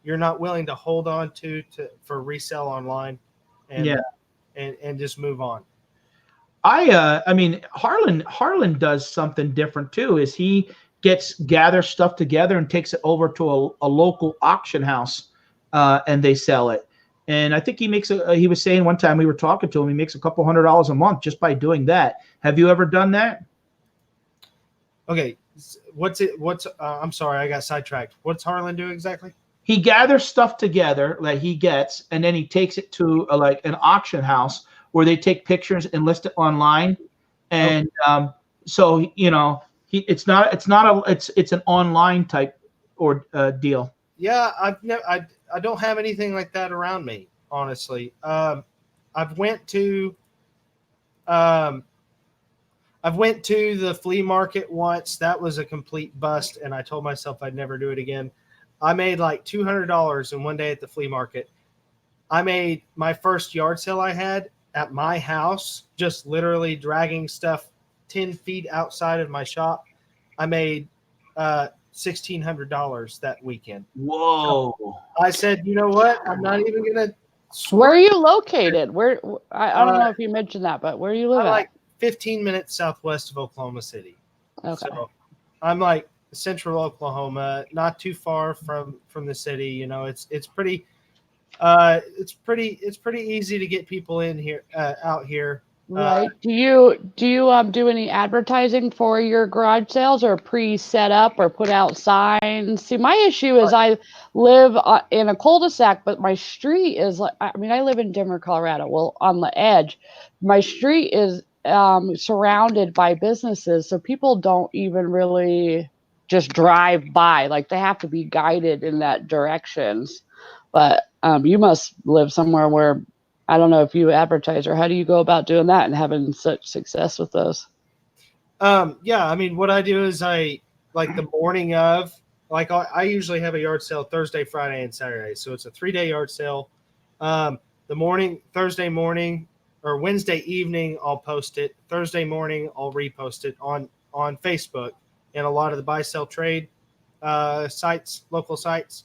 you're not willing to hold on to for resale online, and yeah, and just move on. I mean, Harlan does something different too. Is he gathers stuff together and takes it over to a local auction house, and they sell it. And I think he makes he was saying one time we were talking to him, he makes a couple $100 a month just by doing that. Have you ever done that? Okay, I'm sorry, I got sidetracked. What's Harlan do exactly? He gathers stuff together that he gets, and then he takes it to like an auction house where they take pictures and list it online. And so you know, it's an online type or deal. Yeah, I don't have anything like that around me, honestly. I've went to the flea market once. That was a complete bust, and I told myself I'd never do it again. I made like $200 in one day at the flea market. I made my first yard sale I had at my house, just literally dragging stuff 10 feet outside of my shop. I made $1,600 that weekend. Whoa. So I said, you know what? I'm not even going to. Where are you located? Where I don't know if you mentioned that, but where do you live I'm at? like 15 minutes southwest of Oklahoma City. Okay. So I'm like central Oklahoma, not too far from the city. You know, it's pretty easy to get people in here out here. Right. Do you do any advertising for your garage sales, or pre-set up or put out signs? See, my issue is I live in a cul-de-sac, but my street is like, I mean, I live in Denver, Colorado. Well, on the edge, my street is surrounded by businesses, so people don't even really just drive by. Like, they have to be guided in that directions. But you must live somewhere where, I don't know if you advertise, or how do you go about doing that and having such success with those? Yeah, I mean, what I do is I, like the morning of, like I usually have a yard sale Thursday, Friday, and Saturday. So it's a 3-day yard sale. Thursday morning or Wednesday evening, I'll post it. Thursday morning, I'll repost it on Facebook and a lot of the buy, sell, trade sites, local sites.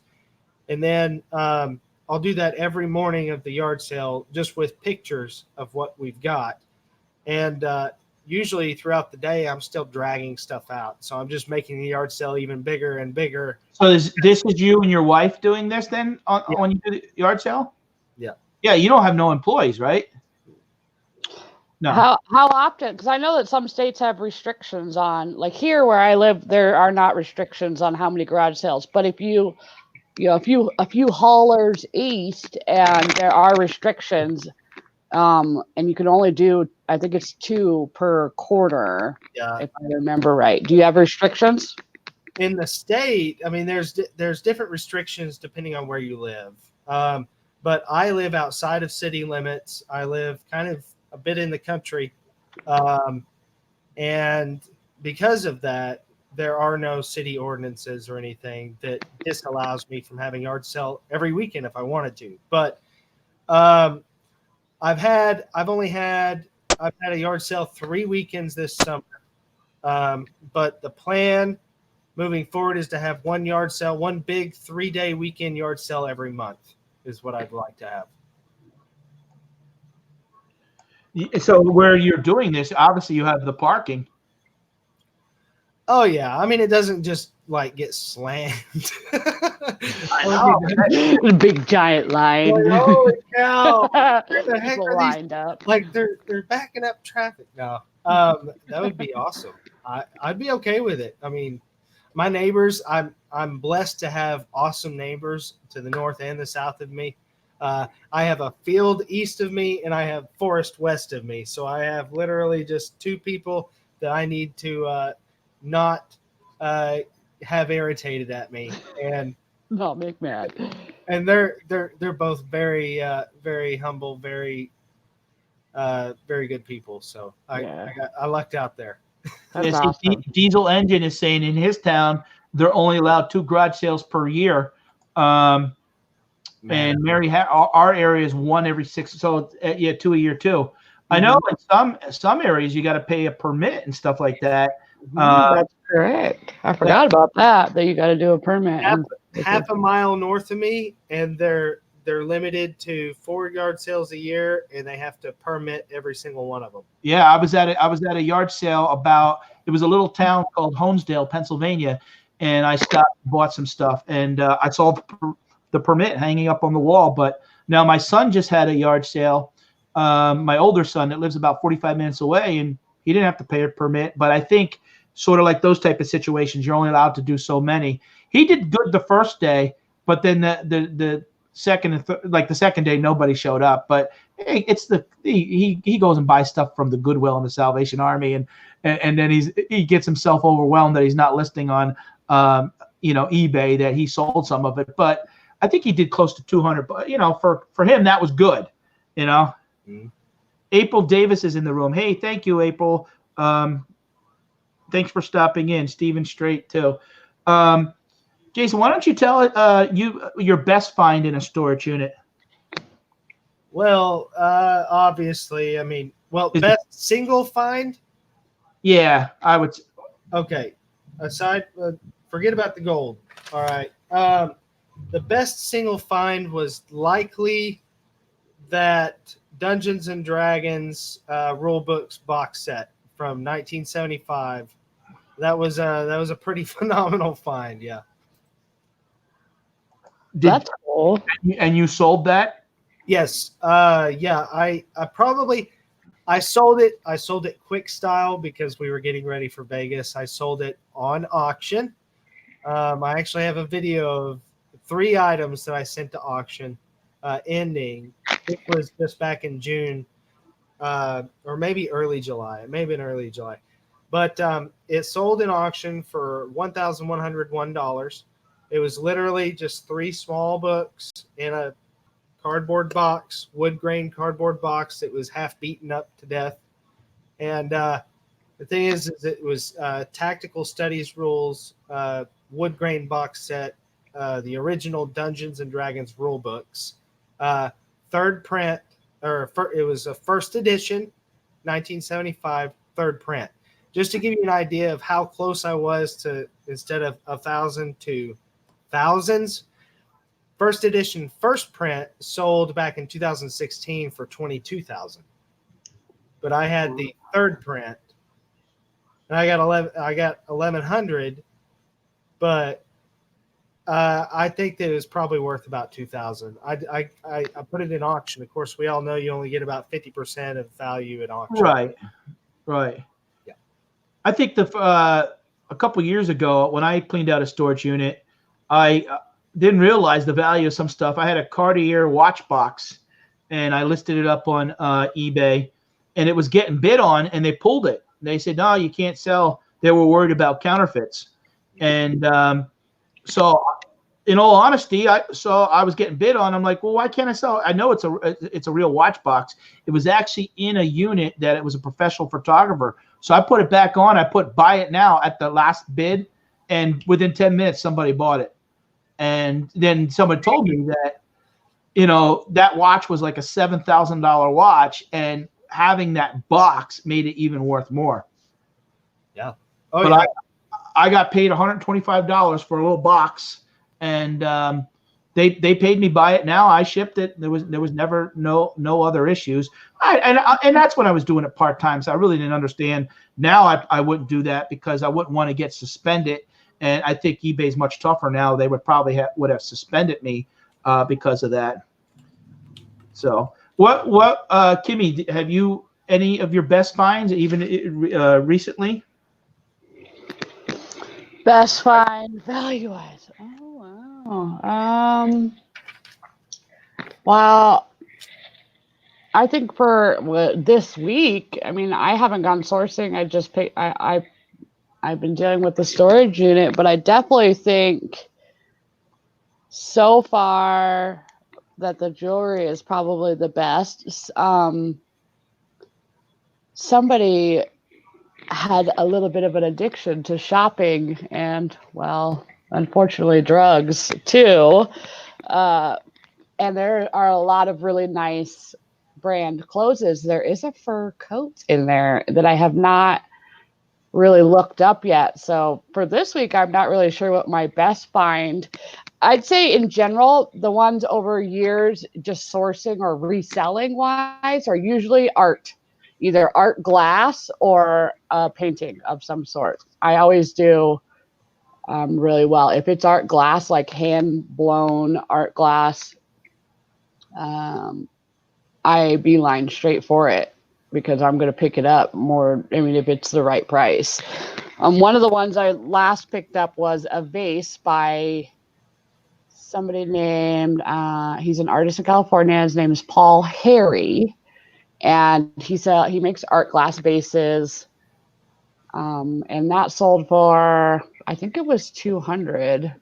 And then I'll do that every morning of the yard sale, just with pictures of what we've got. And usually throughout the day, I'm still dragging stuff out. So I'm just making the yard sale even bigger and bigger. So this is you and your wife doing this then when you do the yard sale? Yeah. Yeah, you don't have no employees, right? No. How often? Because I know that some states have restrictions on, like here where I live, there are not restrictions on how many garage sales. But if you a few haulers east, and there are restrictions, and you can only do, I think it's 2 per quarter, if I remember right. Do you have restrictions? In the state, I mean, there's different restrictions depending on where you live. But I live outside of city limits. I live kind of a bit in the country. And because of that, there are no city ordinances or anything that disallows me from having yard sale every weekend if I wanted to. But I've had a yard sale 3 weekends this summer. But the plan moving forward is to have one yard sale, one big 3-day weekend yard sale every month is what I'd like to have. So where you're doing this, obviously you have the parking. Oh yeah, I mean it doesn't just like get slammed. I know. Big giant line. Like, holy cow! Where the heck People are these? lined up. Like they're backing up traffic now. That would be awesome. I'd be okay with it. I mean, my neighbors, I'm blessed to have awesome neighbors to the north and the south of me. I have a field east of me and I have forest west of me. So I have literally just two people that I need to not have irritated at me, and Not make mad. and they're both very very humble, very good people. So I lucked out there. That's Yeah, awesome. Diesel Engine is saying in his town they're only allowed 2 garage sales per year. And Mary, our area is 1 every 6. So 2 a year too. I know in some areas you got to pay a permit and stuff like that. That's correct. I forgot about that you got to do a permit. Half a mile north of me, and they're limited to 4 yard sales a year, and they have to permit every single one of them. Yeah, I was at a yard sale it was a little town called Honesdale, Pennsylvania, and I stopped and bought some stuff, and I saw the permit hanging up on the wall. But now my son just had a yard sale, my older son that lives about 45 minutes away, and he didn't have to pay a permit. But I think sort of like those type of situations, you're only allowed to do so many. He did good the first day, but then the second and the second day nobody showed up. But hey, he goes and buys stuff from the Goodwill and the Salvation Army, and then he gets himself overwhelmed that he's not listing on eBay that he sold some of it. But I think he did close to 200. But for him that was good. Mm-hmm. April Davis is in the room. Hey, thank you, April. Thanks for stopping in. Stephen Strait too. Jason, why don't you tell your best find in a storage unit? Well, obviously, I mean, best single find. Yeah, I would. Okay, aside, forget about the gold. All right. The best single find was likely that Dungeons and Dragons rule books box set from 1975. That was a pretty phenomenal find. Yeah. That's cool. And you sold that? Yes. Yeah. I sold it. I sold it quick style because we were getting ready for Vegas. I sold it on auction. I actually have a video of 3 items that I sent to auction ending. It was just back in June or maybe early July. It may have been early July. But it sold in auction for $1,101. It was literally just 3 small books in a cardboard box, wood grain cardboard box. It was half beaten up to death. And the thing is it was Tactical Studies Rules, wood grain box set, the original Dungeons and Dragons rule books, 3rd print, it was a 1st edition, 1975, 3rd print. Just to give you an idea of how close I was to, instead of 1,000 to thousands. 1st edition, 1st print sold back in 2016 for $22,000. But I had the 3rd print, and I got 1,100. But I think that it was probably worth about $2,000. I put it in auction. Of course, we all know you only get about 50% of value at auction. Right. Yeah. I think a couple years ago when I cleaned out a storage unit, I didn't realize the value of some stuff. I had a Cartier watch box, and I listed it up on eBay, and it was getting bid on, and they pulled it. They said, no, you can't sell. They were worried about counterfeits. And so in all honesty, I was getting bid on. I'm like, well, why can't I sell it? I know it's a real watch box. It was actually in a unit that it was a professional photographer. So I put it back on. I put buy it now at the last bid, and within 10 minutes, somebody bought it. And then someone told me that, that watch was like a $7,000 watch, and having that box made it even worth more. Yeah. But I got paid $125 for a little box, and they paid me by it. Now I shipped it. There was never no other issues. And that's when I was doing it part-time, so I really didn't understand. Now I wouldn't do that because I wouldn't want to get suspended. And I think eBay's much tougher now. They would probably would have suspended me because of that. So what Kimmy, have you any of your best finds even recently? Best find value-wise. Oh wow. Well, I think for this week, I mean, I haven't gone sourcing. I just pay. I've been dealing with the storage unit, but I definitely think so far that the jewelry is probably the best. Somebody had a little bit of an addiction to shopping and, well, unfortunately, drugs too. And there are a lot of really nice brand clothes. There is a fur coat in there that I have not really looked up yet. So for this week, I'm not really sure what my best find. I'd say in general, the ones over years just sourcing or reselling wise are usually art, either art glass or a painting of some sort. I always do really well. If it's art glass, like hand blown art glass, I beeline straight for it because I'm going to pick it up more. I mean, if it's the right price. One of the ones I last picked up was a vase by somebody named, he's an artist in California. His name is Paul Harry. And he makes art glass vases. And that sold for, I think it was $200.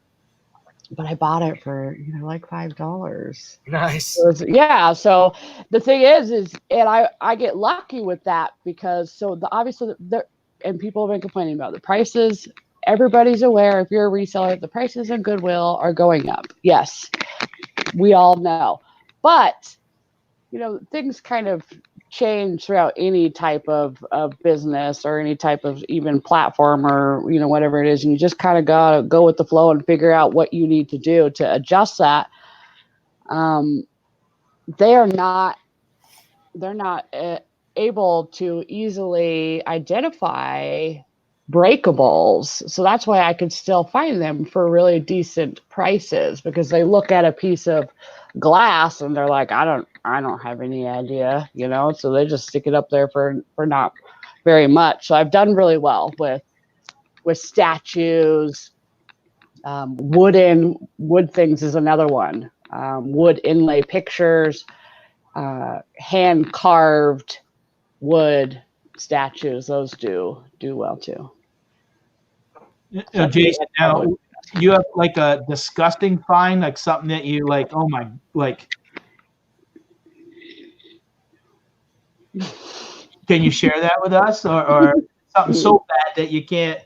But I bought it for like $5. Nice. Yeah. So the thing is and I get lucky with that because obviously and people have been complaining about the prices. Everybody's aware if you're a reseller, the prices in Goodwill are going up. Yes, we all know. But things kind of change throughout any type of business or any type of even platform or whatever it is, and you just kind of gotta go with the flow and figure out what you need to do to adjust that. They're not able to easily identify breakables, so that's why I could still find them for really decent prices, because they look at a piece of glass and they're like, I don't have any idea, so they just stick it up there for not very much. So I've done really well with statues. Wood things is another one. Wood inlay pictures, hand carved wood statues, those do well too. Jason, now you have like a disgusting find, like something that you like, oh my, like, can you share that with us, or something so bad that you can't?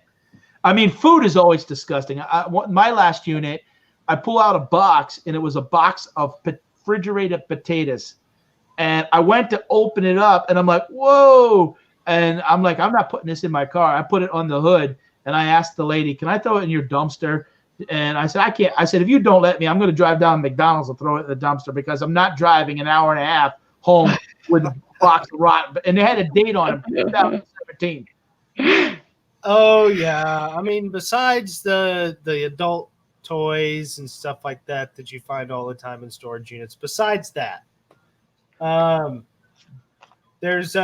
I mean, food is always disgusting. My last unit, I pull out a box, and it was a box of refrigerated potatoes, and I went to open it up, and I'm like, whoa, and I'm like, I'm not putting this in my car. I put it on the hood. And I asked the lady, can I throw it in your dumpster? And I said, I can't. I said, if you don't let me, I'm going to drive down to McDonald's and throw it in the dumpster, because I'm not driving an hour and a half home with a box of rotten. And they had a date on it, 2017. Oh, yeah. I mean, besides the adult toys and stuff like that you find all the time in storage units, besides that, there's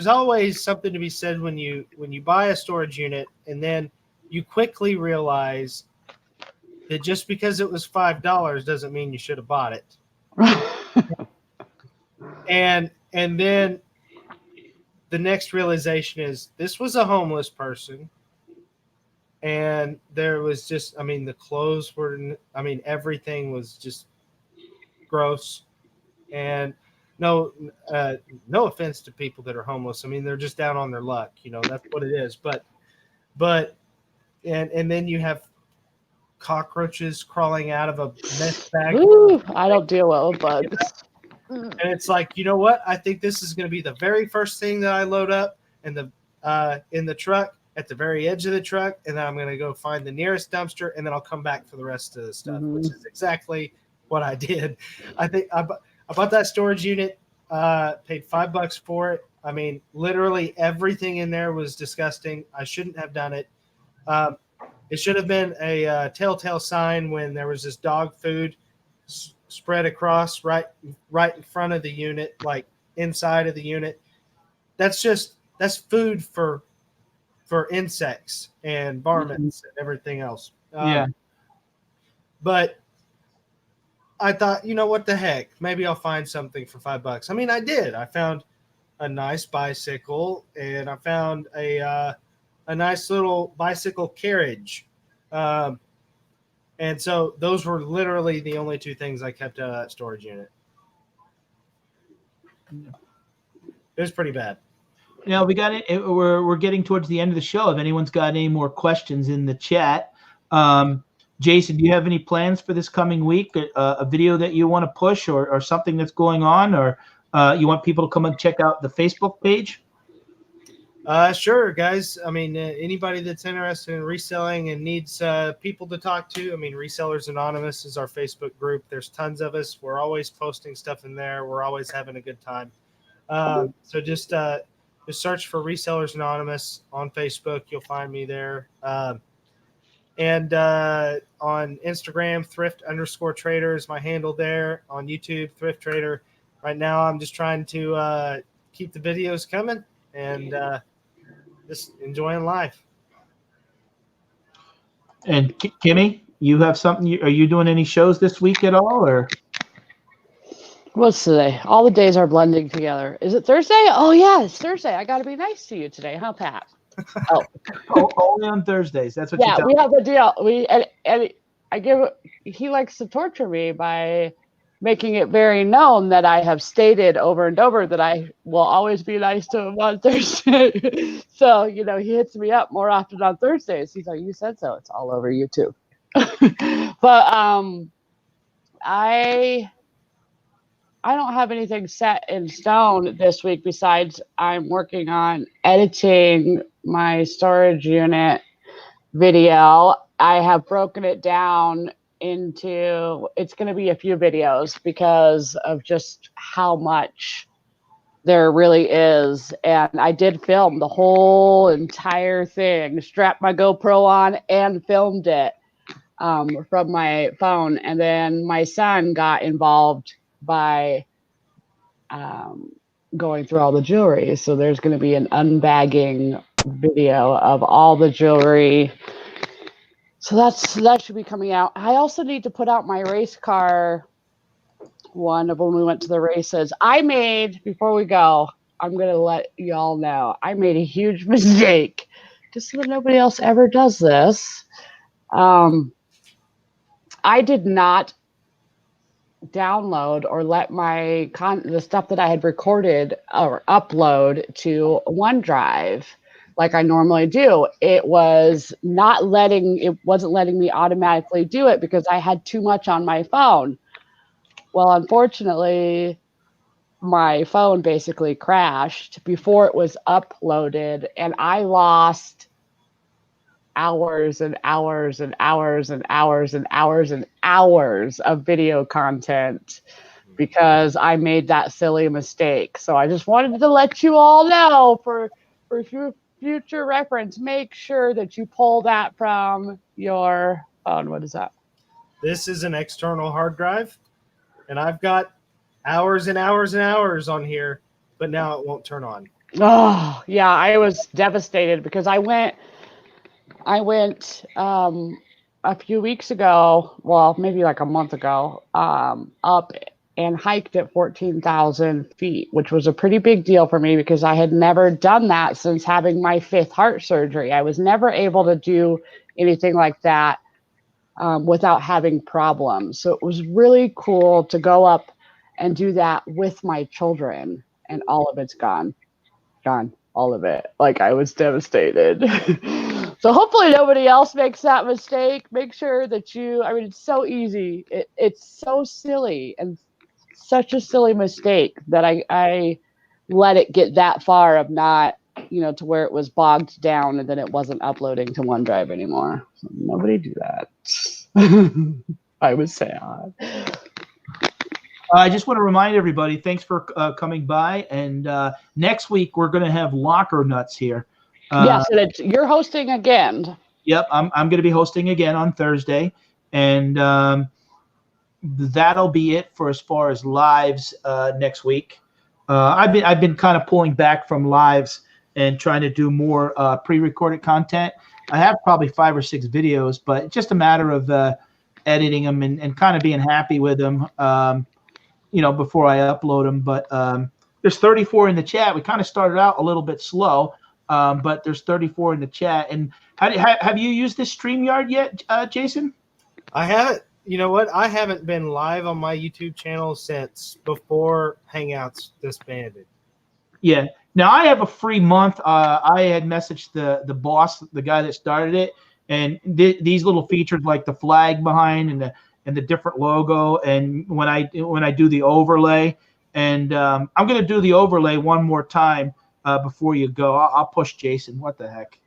always something to be said when you buy a storage unit and then you quickly realize that just because it was $5 doesn't mean you should have bought it. and then the next realization is this was a homeless person, and there was just, I mean, the clothes were, I mean, everything was just gross. And no offense to people that are homeless. I mean, they're just down on their luck. That's what it is. But then you have cockroaches crawling out of a mess bag. Ooh, I don't deal well with bugs. And it's like, you know what? I think this is going to be the very first thing that I load up in the truck, at the very edge of the truck, and then I'm going to go find the nearest dumpster, and then I'll come back for the rest of the stuff, which is exactly what I did. I think I bought that storage unit, paid $5 for it. I mean, literally everything in there was disgusting. I shouldn't have done it. It should have been a telltale sign when there was this dog food spread across right in front of the unit, like inside of the unit. That's food for insects and varmints and everything else. But I thought, what the heck? Maybe I'll find something for $5. I mean, I did. I found a nice bicycle, and I found a nice little bicycle carriage. And so those were literally the only two things I kept out of that storage unit. It was pretty bad. We got it. We're getting towards the end of the show. If anyone's got any more questions in the chat, Jason, do you have any plans for this coming week? A video that you want to push, or something that's going on, or you want people to come and check out the Facebook page? Sure, guys. I mean, anybody that's interested in reselling and needs people to talk to, I mean, Resellers Anonymous is our Facebook group. There's tons of us. We're always posting stuff in there. We're always having a good time. So just search for Resellers Anonymous on Facebook. You'll find me there. And on Instagram, Thrift_Trader is my handle there. On YouTube, Thrift Trader. Right now, I'm just trying to keep the videos coming and just enjoying life. And Kimmy, you have something? Are you doing any shows this week at all, or? What's today? All the days are blending together. Is it Thursday? Oh yeah, it's Thursday. I got to be nice to you today, huh, Pat? Oh, only on Thursdays. That's what. Yeah, we have a deal. He likes to torture me by making it very known that I have stated over and over that I will always be nice to him on Thursday. So, he hits me up more often on Thursdays. He's like, you said so. It's all over YouTube. But I don't have anything set in stone this week besides I'm working on editing my storage unit video. I have broken it down into, it's going to be a few videos because of just how much there really is. And I did film the whole entire thing, strapped my GoPro on and filmed it from my phone. And then my son got involved by going through all the jewelry. So there's going to be an unbagging video of all the jewelry. So that should be coming out. I also need to put out my race car one of when we went to the races. Before we go, I'm going to let y'all know, I made a huge mistake. Just so that nobody else ever does this. I did not download or let the stuff that I had recorded or upload to OneDrive like I normally do. It wasn't letting me automatically do it because I had too much on my phone. Well, unfortunately, my phone basically crashed before it was uploaded, and I lost hours and hours and hours and hours and hours and hours of video content because I made that silly mistake. So I just wanted to let you all know for future reference, make sure that you pull that from your phone. What is that? This is an external hard drive, and I've got hours and hours and hours on here, but now it won't turn on. Oh, yeah, I was devastated because I went a few weeks ago, well, maybe like a month ago, up and hiked at 14,000 feet, which was a pretty big deal for me because I had never done that since having my 5th heart surgery. I was never able to do anything like that without having problems. So it was really cool to go up and do that with my children, and all of it's gone, all of it. Like, I was devastated. So hopefully nobody else makes that mistake. Make sure that it's so easy. It's so silly and such a silly mistake that I let it get that far of not to where it was bogged down and then it wasn't uploading to OneDrive anymore. So nobody do that. I was sad. I just want to remind everybody, thanks for coming by. And next week, we're going to have Locker Nuts here. Yes, and you're hosting again. Yep, I'm going to be hosting again on Thursday. And that'll be it for as far as lives next week. I've been kind of pulling back from lives and trying to do more pre-recorded content. I have probably 5 or 6 videos, but it's just a matter of editing them and kind of being happy with them, before I upload them. But there's 34 in the chat. We kind of started out a little bit slow, but there's 34 in the chat. And have you used this StreamYard yet, Jason? I haven't. You know what? I haven't been live on my YouTube channel since before Hangouts disbanded. Yeah. Now I have a free month. I had messaged the boss, the guy that started it, and these little features like the flag behind and the different logo, and when I do the overlay, and I'm gonna do the overlay one more time before you go. I'll push Jason. What the heck?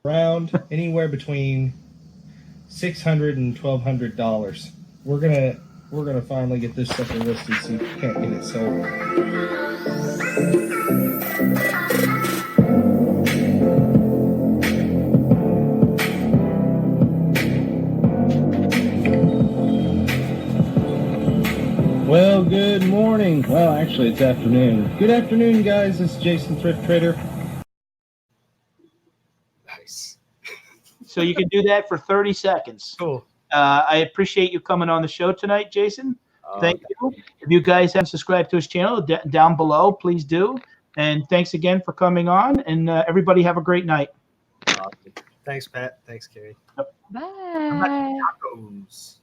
Around anywhere between $600 and $1,200. We're gonna finally get this sucker listed so you can't get it sold. Well, good morning. Well, actually, it's afternoon. Good afternoon, guys. This is Jason, Thrift Trader. Nice. So you can do that for 30 seconds. Cool. I appreciate you coming on the show tonight, Jason. Thank you. If you guys haven't subscribed to his channel, down below, please do. And thanks again for coming on. And everybody have a great night. Thanks, Pat. Thanks, Carrie. Bye. Tacos.